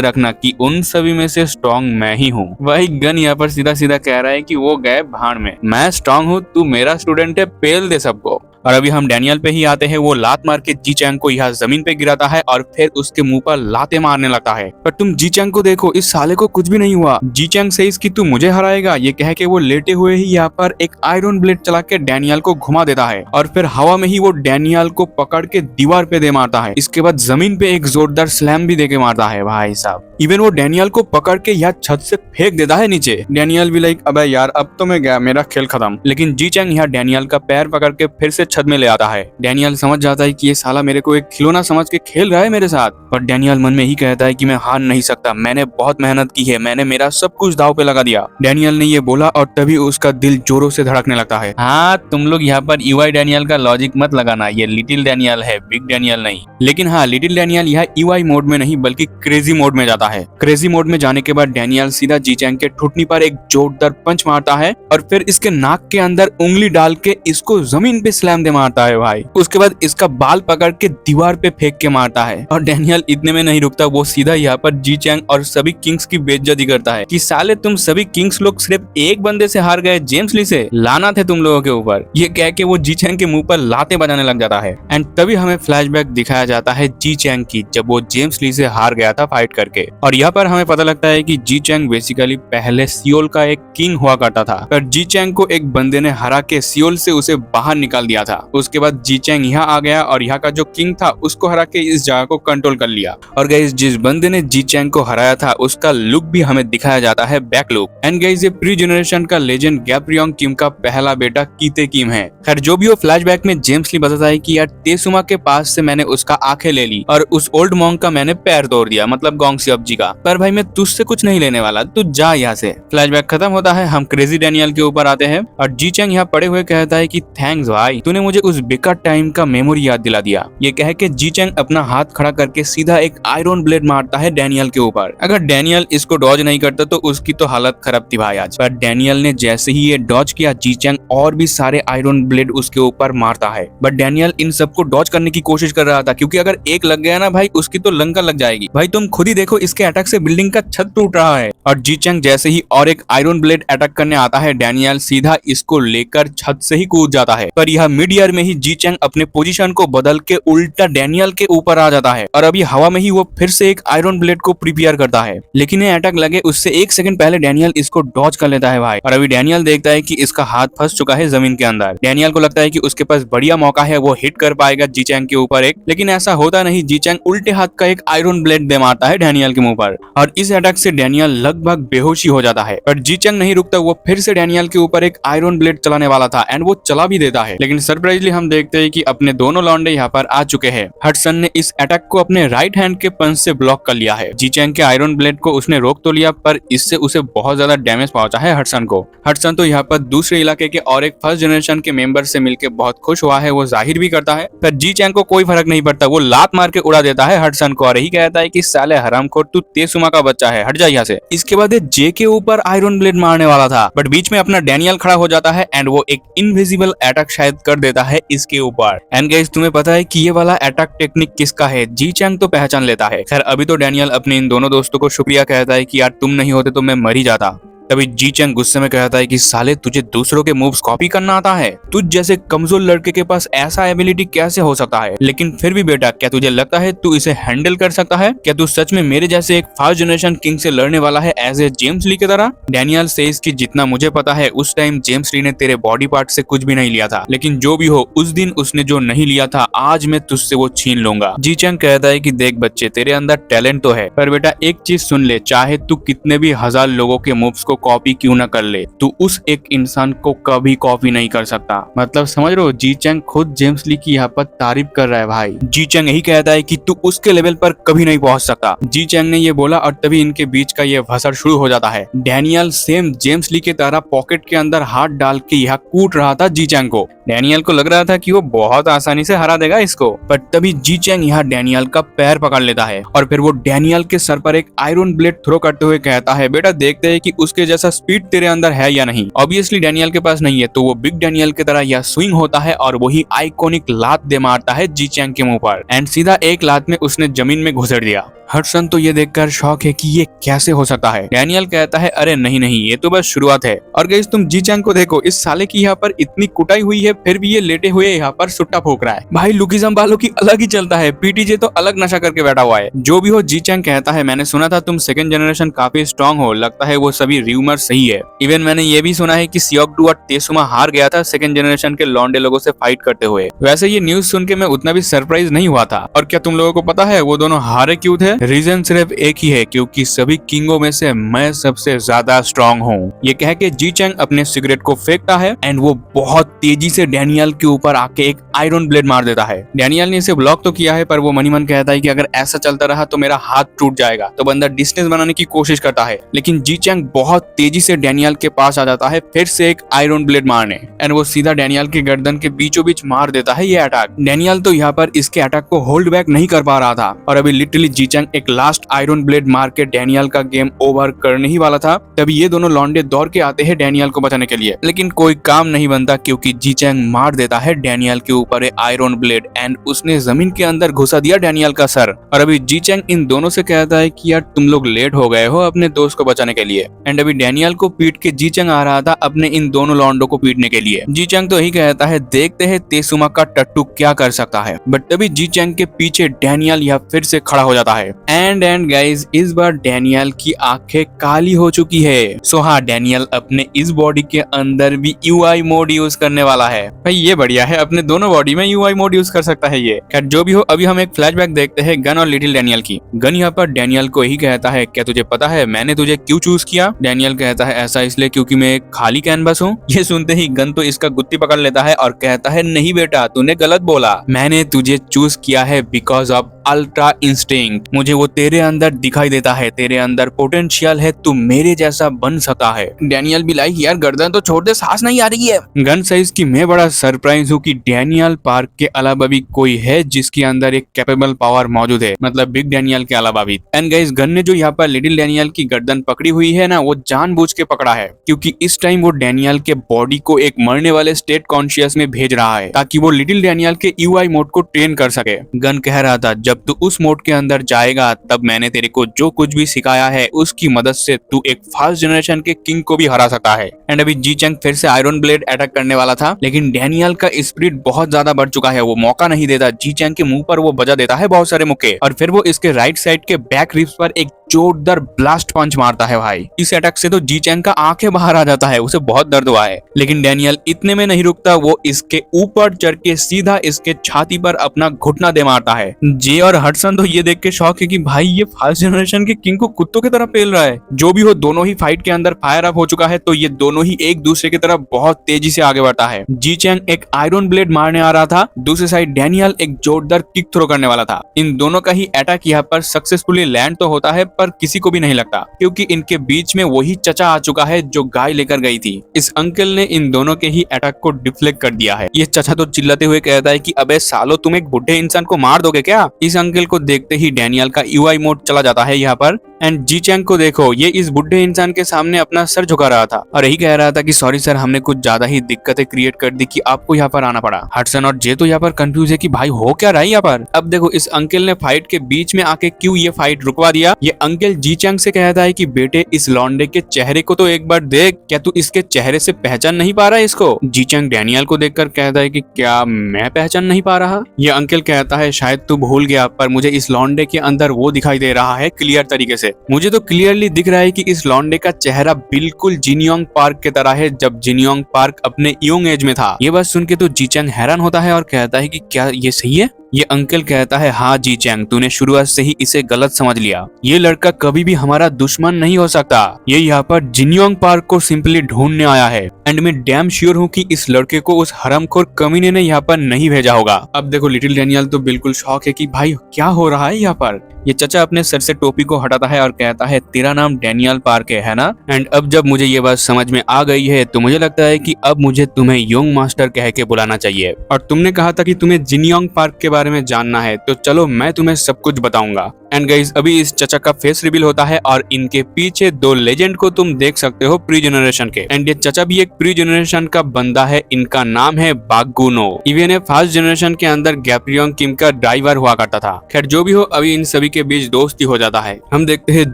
रखना कि उन सभी में से स्ट्रॉन्ग मैं ही हूँ। वही गन यहाँ पर सीधा सीधा कह रहा है कि वो गए भाड़ में, मैं स्ट्रॉन्ग हूँ, तू मेरा स्टूडेंट है, पेल दे सबको। और अभी हम डैनियल पे ही आते हैं। वो लात मार के जी चैंग को यहाँ जमीन पे गिराता है और फिर उसके मुंह पर लाते मारने लगता है। पर तुम जी चैंग को देखो, इस साले को कुछ भी नहीं हुआ। जी चैंग से इसकी तू मुझे हराएगा ये कह के वो लेटे हुए ही यहाँ पर एक आयरन ब्लेड चला के डैनियल को घुमा देता है और फिर हवा में ही वो डैनियल को पकड़ के दीवार पे दे मारता है। इसके बाद जमीन पे एक जोरदार स्लैम भी देके मारता है भाई साहब। इवन वो डैनियल को पकड़ के यहाँ छत से फेंक देता है नीचे। डैनियल भी लाइक अबे यार अब तो मैं गया, मेरा खेल खत्म। लेकिन जी चैंग यहाँ डैनियल का पैर पकड़ के फिर से छत में ले आता है। डैनियल समझ जाता है कि ये साला मेरे को एक खिलौना समझ के खेल रहा है मेरे साथ। पर डैनियल मन में ही कहता है कि मैं हार नहीं सकता, मैंने बहुत मेहनत की है, मैंने मेरा सब कुछ दाव पे लगा दिया। डैनियल ने ये बोला और तभी उसका दिल जोरों से धड़कने लगता है। हाँ तुम लोग यहाँ पर ईवाई डैनियल का लॉजिक मत लगाना, ये लिटिल डैनियल है, बिग डैनियल नहीं। लेकिन हाँ लिटिल डैनियल यहाँ ईवाई मोड में नहीं बल्कि क्रेजी मोड में जाता है। क्रेजी मोड में जाने के बाद डैनियल सीधा जी चैंग के ठुटनी पर एक जोरदार पंच मारता है और फिर इसके नाक के अंदर उंगली डाल के इसको जमीन पे स्लैम दे मारता है भाई। उसके बाद इसका बाल पकड़ के दीवार पे फेंक के मारता है और डैनियल इतने में नहीं रुकता, वो सीधा यहाँ पर जी चैंग और सभी किंग्स की बेइज्जती करता है कि साले तुम सभी किंग्स लोग सिर्फ एक बंदे से हार गए, जेम्स ली से, लाना थे तुम लोगों के ऊपर। ये कह के वो जी चैंग के मुंह पर लाते बजाने लग जाता है। एंड तभी हमें फ्लैशबैक दिखाया जाता है जी चैंग की, जब वो जेम्स ली से हार गया था फाइट करके। और यहाँ पर हमें पता लगता है कि जी चैंग बेसिकली पहले सियोल का एक किंग हुआ करता था, पर जी चैंग को एक बंदे ने हरा के सियोल से उसे बाहर निकाल दिया था। उसके बाद जी चैंग यहाँ आ गया और यहाँ का जो किंग था उसको हरा के इस जगह को कंट्रोल कर लिया। और गाइस जिस बंदे ने जी चैंग को हराया था उसका लुक भी हमें दिखाया जाता है, बैक लुक। एंड गाइस ये प्री जनरेशन का लेजेंड गैब्रियोंग किम का पहला बेटा कीते किम है। खैर जो भी हो, फ्लैशबैक में जेम्स ली बताता है कि यार तेसुमा के पास से मैंने उसका आंखें ले ली और उस ओल्ड मॉन्क का मैंने पैर तोड़ दिया, मतलब गोंग सियोप जी का। पर भाई मैं तुझसे कुछ नहीं लेने वाला, तू जा यहाँ से। फ्लैशबैक खत्म होता है, हम क्रेजी डैनियल के ऊपर आते हैं और जी चैंग यहाँ पड़े हुए कहता है कि थैंक्स भाई, तूने मुझे उस बेकार टाइम का मेमोरी याद दिला दिया। ये कह के जी चैंग अपना हाथ खड़ा करके सीधा एक आयरन ब्लेड मारता है डैनियल के ऊपर। अगर डैनियल इसको डॉज नहीं करता तो उसकी तो हालत खराब थी भाई आज। पर डैनियल ने जैसे ही ये डॉज किया, जी चैंग और भी सारे आयरन ब्लेड उसके ऊपर मारता है। बट डैनियल इन सबको डॉज करने की कोशिश कर रहा था, क्योंकि अगर एक लग गया ना भाई उसकी तो लंका लग जाएगी। भाई तुम खुद ही देखो, इसके अटैक से बिल्डिंग का छत टूट रहा है। और जी चैंग जैसे ही और एक आयरन ब्लेड अटैक करने आता है, डैनियल सीधा इसको लेकर छत से ही कूद जाता है। पर यह मिड एयर में ही जी चैंग अपने पोजीशन को बदल के उल्टा डैनियल के ऊपर आ जाता है और अभी हवा में ही वो फिर से एक आयरन ब्लेड को प्रिपेयर करता है। लेकिन ये अटैक लगे उससे एक सेकंड पहले डैनियल इसको डॉज कर लेता है भाई। और अभी डैनियल देखता है कि इसका हाथ फंस चुका है जमीन के अंदर। डैनियल को लगता है कि उसके पास बढ़िया मौका है, वो हिट कर पाएगा जी चैंग के ऊपर एक, लेकिन ऐसा होता नहीं। जी चैंग उल्टे हाथ का एक आयरन ब्लेड दे मारता है डैनियल के मुंह पर और इस अटैक से डैनियल लगभग बेहोशी हो जाता है। पर जी चैंग नहीं रुकता, वो फिर से डैनियल के ऊपर एक आयरन ब्लेड चलाने वाला था एंड वो चला भी देता है। लेकिन सरप्राइजली हम देखते हैं कि अपने दोनों लौंडे यहाँ पर आ चुके हैं। हडसन ने इस अटैक को अपने राइट हैंड के पंच से ब्लॉक कर लिया है। जी चैंग के आयरन ब्लेड को उसने रोक तो लिया, पर इससे उसे बहुत ज्यादा डैमेज पहुंचा है हडसन को। हडसन तो यहाँ पर दूसरे इलाके के और एक फर्स्ट जनरेशन के मेंबर से मिलकर बहुत खुश हुआ है, वो जाहिर भी करता है। पर जी चैंग को कोई फर्क नहीं पड़ता, वो लात मार के उड़ा देता है हडसन को और यही कहता है कि साले हरामखोर, तू तेसुमा का बच्चा है, हट जा यहाँ से। इसके बाद जे के ऊपर आयरन ब्लेड मारने वाला था, बट बीच में अपना डैनियल खड़ा हो जाता है एंड वो एक इनविजिबल अटैक शायद कर देता है इसके ऊपर। एंड गाइस तुम्हें पता है कि ये वाला अटैक टेक्निक किसका है? जी चैंग तो पहचान लेता है। खैर अभी तो डैनियल अपने इन दोनों दोस्तों को शुक्रिया कहता है कि यार तुम नहीं होते तो मैं मर ही जाता। तभी जी चैंग गुस्से में कहता है कि साले तुझे दूसरों के मूव्स कॉपी करना आता है? तुझ जैसे कमजोर लड़के के पास ऐसा एबिलिटी कैसे हो सकता है? लेकिन फिर भी बेटा, क्या तुझे लगता है तू इसे हैंडल कर सकता है? क्या तू सच में मेरे जैसे एक फर्स्ट जनरेशन किंग से लड़ने वाला है एज ए जेम्स ली की तरह? डैनियल सेज कि जितना मुझे पता है उस टाइम जेम्स ली ने तेरे बॉडी पार्ट से कुछ भी नहीं लिया था, लेकिन जो भी हो उस दिन उसने जो नहीं लिया था आज मैं तुझसे वो छीन लूंगा। जी चैंग कहता है कि देख बच्चे, तेरे अंदर टैलेंट तो है, पर बेटा एक चीज सुन ले, चाहे तू कितने भी हजार लोगों के मूव्स को को कॉपी क्यों ना कर ले, तू उस एक इंसान को कभी कॉपी नहीं कर सकता। मतलब समझ रहे हो, जी चैंग खुद जेम्स ली की यहाँ पर तारीफ कर रहा है भाई। जी चैंग यही कहता है कि तू उसके लेवल पर कभी नहीं पहुंच सकता। जी चैंग ने ये बोला और तभी इनके बीच का ये भसड़ शुरू हो जाता है। डैनियल सेम जेम्स ली के तरह पॉकेट के अंदर हाथ डाल के यहाँ कूट रहा था जी चैंग को। डैनियल को लग रहा था कि वो बहुत आसानी से हरा देगा इसको, पर तभी जी चैंग यहाँ डैनियल का पैर पकड़ लेता है और फिर वो डैनियल के सर पर एक आयरन ब्लेड थ्रो करते हुए कहता है, बेटा देखते हैं कि उसके जैसा स्पीड तेरे अंदर है या नहीं। ऑब्वियसली डैनियल के पास नहीं है, तो वो बिग डैनियल की तरह यह स्विंग होता है और वही आइकॉनिक लात दे मारता है जी चैंग के मुंह पर एंड सीधा एक लात में उसने जमीन में घुसेड़ दिया। हडसन तो ये देखकर शॉक है कि ये कैसे हो सकता है। डैनियल कहता है, अरे नहीं नहीं, ये तो बस शुरुआत है। और गाइस तुम जी चैंग को देखो, इस साले की यहाँ पर इतनी कुटाई हुई है फिर भी ये लेटे हुए यहाँ पर सुट्टा फूक रहा है। भाई लुकिज्म वालों की अलग ही चलता है, पीटीजे तो अलग नशा करके बैठा हुआ है। जो भी हो, जी चैंग कहता है, मैंने सुना था तुम सेकंड जनरेशन काफी स्ट्रॉन्ग हो, लगता है वो सभी र्यूमर सही है। इवन मैंने ये भी सुना है कि सियोकडू और तेसुमा हार गया था सेकंड जनरेशन के लॉन्डे लोगों से फाइट करते हुए। वैसे ये न्यूज सुन के मैं उतना भी सरप्राइज नहीं हुआ था। और क्या तुम लोगों को पता है वो दोनों हारे क्यों थे? रीजन सिर्फ एक ही है, क्योंकि सभी किंगों में से मैं सबसे ज्यादा स्ट्रॉन्ग हूँ। ये कह के जी चैंग अपने सिगरेट को फेंकता है एंड वो बहुत तेजी से डैनियल के ऊपर आके एक आयरन ब्लेड मार देता है। डैनियल ने इसे ब्लॉक तो किया है, पर वो मनी मन कहता है कि अगर ऐसा चलता रहा तो मेरा हाथ टूट जाएगा। तो बंदा डिस्टेंस बनाने की कोशिश करता है, लेकिन जी चैंग बहुत तेजी से डैनियल के पास आ जाता है फिर से एक आयरन ब्लेड मारने एंड वो सीधा डैनियल के गर्दन के बीचों बीच मार देता है ये अटैक। डैनियल तो यहाँ पर इसके अटैक को होल्ड बैक नहीं कर पा रहा था और अभी लिटरली जी चैंग एक लास्ट आयरन ब्लेड मार के डैनियल का गेम ओवर करने ही वाला था। तभी ये दोनों लॉन्डे दौड़ के आते हैं डैनियल को बचाने के लिए, लेकिन कोई काम नहीं बनता क्योंकि जी चैंग मार देता है डैनियल के ऊपर एक आयरन ब्लेड एंड उसने जमीन के अंदर घुसा दिया डैनियल का सर। और अभी जी चैंग इन दोनों से कहता है कि यार तुम लोग लेट हो गए हो अपने दोस्त को बचाने के लिए। एंड अभी डैनियल को पीट के जी चैंग आ रहा था अपने इन दोनों लॉन्डो को पीटने के लिए। जी चैंग तो यही कहता है, देखते हैं तेसुमा का टट्टू क्या कर सकता है। बट तभी जी चैंग के पीछे डैनियल यह फिर से खड़ा हो जाता है एंड गाइज इस बार डैनियल की आंखें काली हो चुकी है। सो हाँ, डैनियल अपने इस बॉडी के अंदर भी यूआई मोड यूज करने वाला है। भाई ये बढ़िया है, अपने दोनों बॉडी में यूआई मोड यूज कर सकता है ये। खैर जो भी हो, अभी हम एक फ्लैशबैक देखते हैं गन और लिटिल डैनियल की। गन यहाँ पर डैनियल को यही कहता है, क्या तुझे पता है मैंने तुझे क्यों चूज किया? डैनियल कहता है, ऐसा इसलिए क्योंकि मैं एक खाली कैनवस हूँ। ये सुनते ही गन तो इसका गुत्ती पकड़ लेता है और कहता है, नहीं बेटा तूने गलत बोला, मैंने तुझे चूज किया है बिकॉज ऑफ अल्ट्रा इंस्टिंक्ट। मुझे वो तेरे अंदर दिखाई देता है, तेरे अंदर पोटेंशियल है, तू मेरे जैसा बन सकता है। डैनियल भी लाइक, यार गर्दन तो छोड़ दे, सांस नहीं आ रही है। गन साइज की मैं बड़ा सरप्राइज हूँ कि डैनियल पार्क के अलावा भी कोई है जिसके अंदर एक कैपेबल पावर मौजूद है, मतलब बिग डैनियल के अलावा भी। एंड गाइस गन ने जो यहाँ पर लिटिल डैनियल की गर्दन पकड़ी हुई है ना, वो जानबूझ के पकड़ा है क्योंकि इस टाइम वो डैनियल के बॉडी को एक मरने वाले स्टेट कॉन्शियस में भेज रहा है ताकि वो लिटिल डैनियल के यूआई मोड को ट्रेन कर सके। गन कह रहा था, जब तू उस मोड के अंदर जाएगा तब मैंने तेरे को जो कुछ भी सिखाया है उसकी मदद से तू एक फास्ट जनरेशन के किंग को भी हरा सकता है। एंड अभी जी चैंग फिर से आयरन ब्लेड अटैक करने वाला था, लेकिन डैनियल का स्पिरिट बहुत ज्यादा बढ़ चुका है, वो मौका नहीं देता। जी चैंग के मुंह पर वो बजा देता है बहुत सारे मुक्के और फिर वो इसके राइट साइड के बैक रिब्स पर एक जोरदार ब्लास्ट पंच मारता है भाई। इस अटैक से तो जी चैंग का आंखें बाहर आ जाता है, उसे बहुत दर्द हुआ है। लेकिन डैनियल इतने में नहीं रुकता, वो इसके ऊपर चढ़ के सीधा इसके छाती पर अपना घुटना दे मारता है। जे और हडसन तो ये देख के शॉक है कि भाई ये फर्स्ट जनरेशन के किंग को कुत्तों की तरह पेल रहा है। जो भी हो, दोनों ही फाइट के अंदर फायर अप हो चुका है, तो ये दोनों ही एक दूसरे की तरफ बहुत तेजी से आगे बढ़ता है। जी चैंग एक आयरन ब्लेड मारने आ रहा था, दूसरी साइड डैनियल एक जोरदार किक थ्रो करने वाला था। इन दोनों का ही अटैक यहाँ पर सक्सेसफुली लैंड तो होता है, पर किसी को भी नहीं लगता क्योंकि इनके बीच में वही चचा आ चुका है जो गाय लेकर गई थी। इस अंकल ने इन दोनों के ही अटैक को डिफ्लेक्ट कर दिया है। ये चचा तो चिल्लाते हुए कहता है कि अबे सालो, तुम एक बुढ़े इंसान को मार दोगे क्या? इस अंकल को देखते ही डैनियल का यूआई मोड चला जाता है यहाँ पर। एंड जी चैंग को देखो, ये इस बुढ़े इंसान के सामने अपना सर झुका रहा था और यही कह रहा था कि सॉरी सर, हमने कुछ ज्यादा ही दिक्कतें क्रिएट कर दी कि आपको यहाँ पर आना पड़ा। हडसन और जे तो यहाँ पर कंफ्यूज है कि भाई हो क्या रहा है यहाँ पर। अब देखो, इस अंकल ने फाइट के बीच में आके क्यों ये फाइट रुकवा दिया। ये अंकल जी चैंग से कहता है कि बेटे, इस लॉन्डे के चेहरे को तो एक बार देख, क्या तू इसके चेहरे से पहचान नहीं पा रहा है इसको? जी चैंग डैनियल को देखकर कहता है कि क्या मैं पहचान नहीं पा रहा? ये अंकल कहता है, शायद तू भूल गया, पर मुझे इस लॉन्डे के अंदर वो दिखाई दे रहा है क्लियर तरीके से। मुझे तो क्लियरली दिख रहा है कि इस लॉन्डे का चेहरा बिल्कुल जिनयोंग पार्क की तरह है जब जिनयोंग पार्क अपने यंग एज में था। ये बात सुन के तो जी चैंग हैरान होता है और कहता है कि क्या ये सही है? ये अंकल कहता है हाँ जी चैंग, तूने शुरुआत से ही इसे गलत समझ लिया। ये लड़का कभी भी हमारा दुश्मन नहीं हो सकता। ये यहाँ पर जिनयोंग पार्क को सिंपली ढूंढने आया है एंड मैं डैम श्योर हूँ कि इस लड़के को उस हरामखोर कमीने ने यहाँ पर नहीं भेजा होगा। अब देखो लिटिल डैनियल तो बिल्कुल शॉक है कि भाई क्या हो रहा है यहाँ पर। ये चचा अपने सर से टोपी को हटाता है और कहता है तेरा नाम डैनियल पार्क है ना? एंड अब जब मुझे ये बात समझ में आ गई है तो मुझे लगता है कि अब मुझे तुम्हें योंग मास्टर कह के बुलाना चाहिए। और तुमने कहा था कि तुम्हें जिनयोंग पार्क के बारे में जानना है, तो चलो मैं तुम्हें सब कुछ बताऊंगा। एंड गाइस अभी इस चचा का फेस रिवील होता है और इनके पीछे दो लेजेंड को तुम देख सकते हो प्री जनरेशन के। एंड ये चचा भी एक प्री जनरेशन का बंदा है, इनका नाम है बागुनो। इवन ये फर्स्ट जनरेशन के अंदर गैप्रियोंग किम का ड्राइवर हुआ करता था। खैर जो भी हो, अभी इन सभी के बीच दोस्ती हो जाता है। हम देखते हैं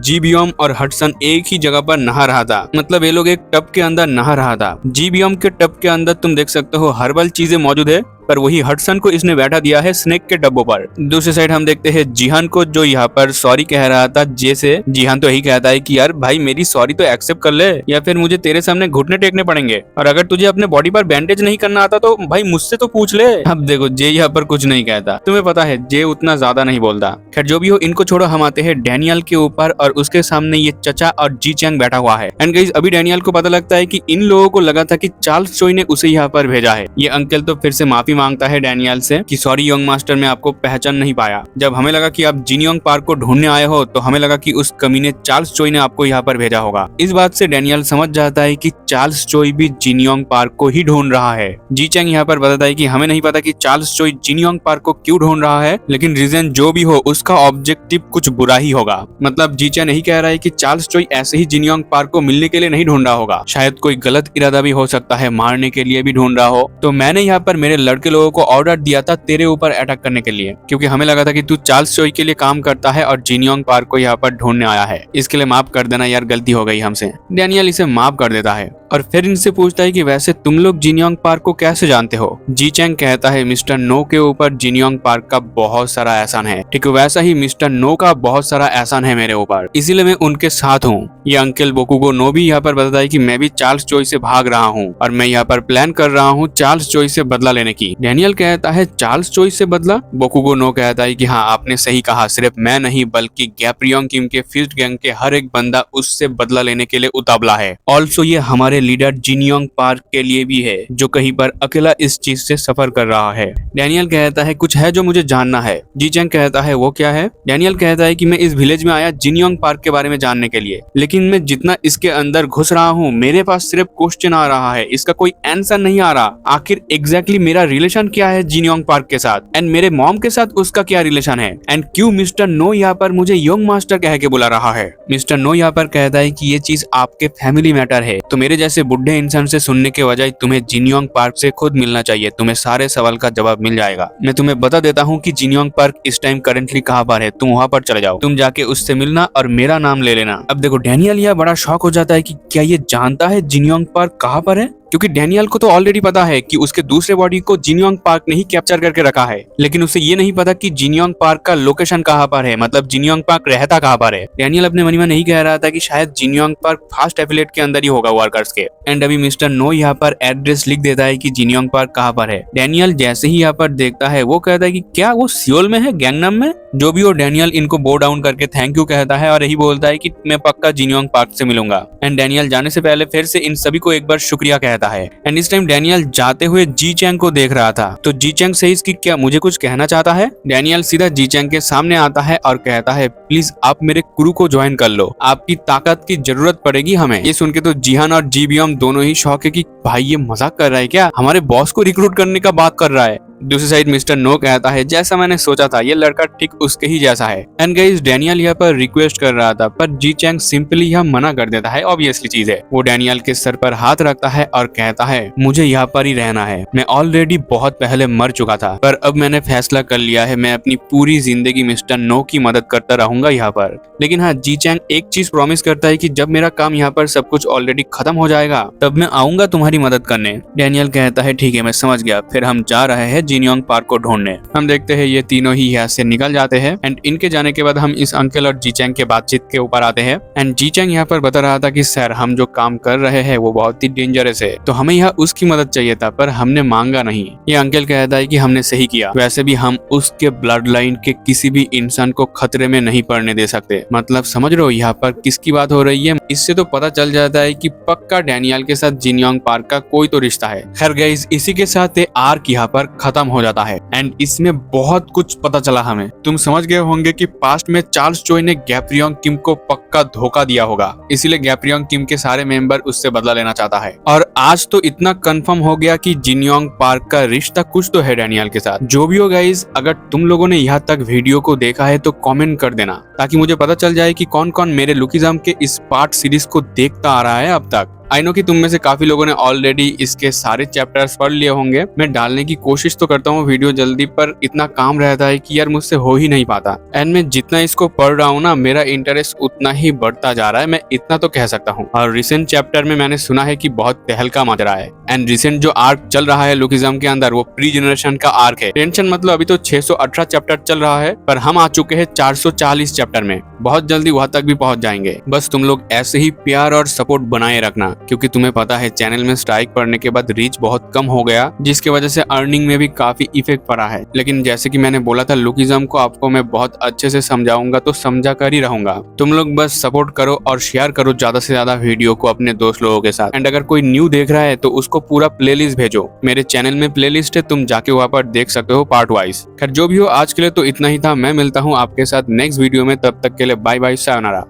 जीबियम और हडसन एक ही जगह पर नहा रहा था, मतलब ये लोग एक टब के अंदर नहा रहा था। जीबियम के टब के अंदर तुम देख सकते हो हर्बल चीजें मौजूद है, पर वही हडसन को इसने बैठा दिया है स्नेक के डब्बों पर। दूसरी साइड हम देखते हैं जिहान को, जो यहाँ पर सॉरी कह रहा था जैसे जिहान तो यही कहता है कि यार भाई मेरी सॉरी तो एक्सेप्ट कर ले, या फिर मुझे तेरे सामने घुटने टेकने पड़ेंगे, और अगर तुझे अपने बॉडी पर बैंडेज नहीं करना आता तो भाई मुझसे तो पूछ ले। अब देखो जे यहाँ पर कुछ नहीं कहता, तुम्हें पता है जे उतना ज्यादा नहीं बोलता। खैर जो भी हो, इनको छोड़ो, हम आते हैं डैनियल के ऊपर और उसके सामने ये चचा और जी चैंग बैठा हुआ है। एंड गाइस अभी डैनियल को पता लगता है कि इन लोगों को लगा था कि चार्ल्स चोई ने उसे यहाँ पर भेजा है। ये अंकल तो फिर से माफी मांगता है डैनियल से कि सॉरी योंग मास्टर, मैं आपको पहचान नहीं पाया। जब हमें लगा कि आप जिनयोंग पार्क को ढूंढने आए हो तो हमें लगा कि उस कमीने चार्ल्स चोई ने आपको यहाँ पर भेजा होगा। इस बात से डैनियल समझ जाता है कि चार्ल्स चोई भी जिनयोंग पार्क को ही ढूंढ रहा है। जी चैंग यहाँ पर बताता है कि हमें नहीं पता कि चार्ल्स चोई जिनयोंग पार्क को क्यों ढूंढ रहा है, लेकिन रीजन जो भी हो उसका ऑब्जेक्टिव कुछ बुरा ही होगा। मतलब जी चैंग नहीं कह रहा है कि चार्ल्स चोई ऐसे ही जिनयोंग पार्क को मिलने के लिए नहीं ढूंढ रहा होगा, शायद कोई गलत इरादा भी हो सकता है, मारने के लिए भी ढूंढ रहा हो। तो मैंने यहाँ पर मेरे लड़के लोगों को ऑर्डर दिया था तेरे ऊपर अटैक करने के लिए, क्योंकि हमें लगा था कि तू चार्ल्स चोई के लिए काम करता है और जिनयोंग पार्क को यहाँ पर ढूंढने आया है। इसके लिए माफ कर देना यार, गलती हो गई हमसे। डैनियल इसे माफ कर देता है और फिर इनसे पूछता है कि वैसे तुम लोग जिनयोंग पार्क को कैसे जानते हो? जी चैंग कहता है मिस्टर नो के ऊपर जिनयोंग पार्क का बहुत सारा एहसान है, ठीक वैसा ही मिस्टर नो का बहुत सारा एहसान है मेरे ऊपर, इसीलिए मैं उनके साथ हूँ। ये अंकल बोकुगो नो भी यहाँ पर बताता है कि मैं भी चार्ल्स चोई से भाग रहा हूँ और मैं यहाँ पर प्लान कर रहा हूँ चार्ल्स चोई से बदला लेने की। डैनियल कहता है चार्ल्स चोई से बदला? बोकुगो नो कहता है कि हाँ आपने सही कहा, सिर्फ मैं नहीं बल्कि गैप्रियोंग किम के फिस्ट गैंग के हर एक बंदा उससे बदला लेने के लिए उतावला है। ऑल्सो ये हमारे लीडर जिनयोंग पार्क के लिए भी है, जो कहीं पर अकेला इस चीज से सफर कर रहा है। डैनियल कहता है कुछ है जो मुझे जानना है। जी चैंग कहता है वो क्या है? डैनियल कहता है कि मैं इस विलेज में आया जिनयोंग पार्क के बारे में जानने के लिए, लेकिन मैं जितना इसके अंदर घुस रहा हूँ मेरे पास सिर्फ क्वेश्चन आ रहा है, इसका कोई आंसर नहीं आ रहा। आखिर एग्जैक्टली मेरा रिलेशन क्या है जिनयोंग पार्क के साथ, एंड मेरे मॉम के साथ उसका क्या रिलेशन है, एंड क्यों मिस्टर नो यहाँ पर मुझे योंग मास्टर कह के बुला रहा है? मिस्टर नो यहाँ पर कहता है कि ये चीज आपके फैमिली मैटर है, तो मेरे जैसे बुढ़े इंसान से सुनने के बजाय तुम्हें जिनयोंग पार्क से खुद मिलना चाहिए, तुम्हें सारे सवाल का जवाब मिल जाएगा। मैं तुम्हें बता देता हूँ कि जिनयोंग पार्क इस टाइम करेंटली कहाँ पर है, तुम वहाँ पर चले जाओ, तुम जाके उससे मिलना और मेरा नाम ले लेना। अब देखो डैनियल यह बड़ा शॉक हो जाता है कि क्या ये जानता है जिनयोंग पार्क कहाँ पर है, क्योंकि डैनियल को तो ऑलरेडी पता है कि उसके दूसरे बॉडी को जिनयोंग पार्क ने ही कैप्चर करके रखा है, लेकिन उसे ये नहीं पता कि जिनयोंग पार्क का लोकेशन कहाँ पर है, मतलब जिनयोंग पार्क रहता कहाँ पर है। डैनियल अपने मन में नहीं कह रहा था कि शायद जिनयोंग पार्क फास्ट एफिलेट के अंदर ही होगा वर्कर्स के। एंड अभी मिस्टर नो यहाँ पर एड्रेस लिख देता है कि जिनयोंग पार्क कहाँ पर है। डैनियल जैसे ही यहाँ पर देखता है वो कहता है कि क्या वो सियोल में है, गैंगनम में? जो भी हो, डैनियल इनको बो डाउन करके थैंक यू कहता है और यही बोलता है कि मैं पक्का जिनयोंग पार्क से मिलूंगा। एंड डैनियल जाने से पहले फिर से इन सभी को एक बार शुक्रिया कहता है। एंड इस टाइम डैनियल जाते हुए जी चैंग को देख रहा था, तो जी चैंग से इसकी क्या मुझे कुछ कहना चाहता है? डैनियल सीधा जी चैंग के सामने आता है और कहता है प्लीज आप मेरे क्रू को ज्वाइन कर लो, आपकी ताकत की जरूरत पड़ेगी हमें। ये सुन के तो जिहान और जीबियम दोनों ही शौक है कि भाई ये मजाक कर रहा है क्या, हमारे बॉस को रिक्रूट करने का बात कर रहा है। दूसरी साइड मिस्टर नो कहता है जैसा मैंने सोचा था, ये लड़का ठीक उसके ही जैसा है। एंड गाइस डैनियल यहाँ पर रिक्वेस्ट कर रहा था, पर जी चैंग सिंपली यह मना कर देता है, ऑब्वियसली चीज है। वो डैनियल के सर पर हाथ रखता है और कहता है मुझे यहाँ पर ही रहना है, मैं ऑलरेडी बहुत पहले मर चुका था, पर अब मैंने फैसला कर लिया है मैं अपनी पूरी जिंदगी मिस्टर नो की मदद करता रहूंगा यहाँ पर। लेकिन हाँ, जी चैंग एक चीज प्रॉमिस करता है कि जब मेरा काम यहाँ पर सब कुछ ऑलरेडी खत्म हो जाएगा तब मैं आऊंगा तुम्हारी मदद करने। डैनियल कहता है ठीक है मैं समझ गया, फिर हम जा रहे हैं जिनयोंग पार्क को ढूंढने। हम देखते हैं ये तीनों ही यहाँ से निकल जाते हैं एंड इनके जाने के बाद हम इस अंकल और जीचैंग के बातचीत के ऊपर आते हैं एंड जीचैंग यहाँ पर बता रहा था कि सर हम जो काम कर रहे हैं वो बहुत ही डेंजरस है, तो हमें यहाँ उसकी मदद चाहिए था पर हमने मांगा नहीं। ये अंकल कहता है कि हमने सही किया, वैसे भी हम उसके ब्लड लाइन के किसी भी इंसान को खतरे में नहीं पड़ने दे सकते। मतलब समझ रहे हो यहाँ पर किसकी बात हो रही है? इससे तो पता चल जाता है कि पक्का डैनियल के साथ जिनयोंग पार्क का कोई तो रिश्ता है। खैर गाइस, इसी के साथ ये आर्क यहाँ पर खत्म हो जाता है एंड इसमें बहुत कुछ पता चला हमें। तुम समझ गए होंगे कि पास्ट में चार्ल्स चोई ने गैब्रियोंग किम को पक्का धोखा दिया होगा, इसीलिए गैब्रियोंग किम के सारे मेंबर उससे बदला लेना चाहता है। और आज तो इतना कंफर्म हो गया कि जिनयोंग पार्क का रिश्ता कुछ तो है डैनियल के साथ। जो भी हो गाइस, अगर तुम लोगों ने यहाँ तक वीडियो को देखा है तो कमेंट कर देना ताकि मुझे पता चल जाए कि कौन कौन मेरे लुकिज्म के इस पार्ट सीरीज को देखता आ रहा है अब तक। आई नो कि तुम में से काफी लोगों ने ऑलरेडी इसके सारे चैप्टर्स पढ़ लिए होंगे। मैं डालने की कोशिश तो करता हूँ वीडियो जल्दी, पर इतना काम रहता है कि यार मुझसे हो ही नहीं पाता। एंड मैं जितना इसको पढ़ रहा हूँ ना, मेरा इंटरेस्ट उतना ही बढ़ता जा रहा है, मैं इतना तो कह सकता हूँ। और रिसेंट चैप्टर में मैंने सुना है कि बहुत तहलका मच रहा है एंड रिसेंट जो आर्क चल रहा है लुकिज्म के अंदर वो प्री जनरेशन का आर्क है। टेंशन मतलब अभी तो 618 चैप्टर चल रहा है पर हम आ चुके हैं 440 चैप्टर में। बहुत जल्दी वहां तक भी पहुंच जाएंगे। बस तुम लोग ऐसे ही प्यार और सपोर्ट बनाए रखना, क्योंकि तुम्हें पता है चैनल में स्ट्राइक पड़ने के बाद रीच बहुत कम हो गया, जिसकी वजह से अर्निंग में भी काफी इफेक्ट पड़ा है। लेकिन जैसे कि मैंने बोला था, लुकिज्म को आपको मैं बहुत अच्छे से समझाऊंगा तो समझा कर ही रहूंगा। तुम लोग बस सपोर्ट करो और शेयर करो ज्यादा से ज्यादा वीडियो को अपने दोस्त लोगों के साथ। एंड अगर कोई न्यू देख रहा है तो उसको पूरा प्लेलिस्ट भेजो। मेरे चैनल में प्लेलिस्ट है, तुम जाके वहां पर देख सकते हो पार्ट वाइज। खैर जो भी हो, आज के लिए तो इतना ही था। मैं मिलता हूँ आपके साथ नेक्स्ट वीडियो में, तब तक के लिए बाय बाय, सायोनारा।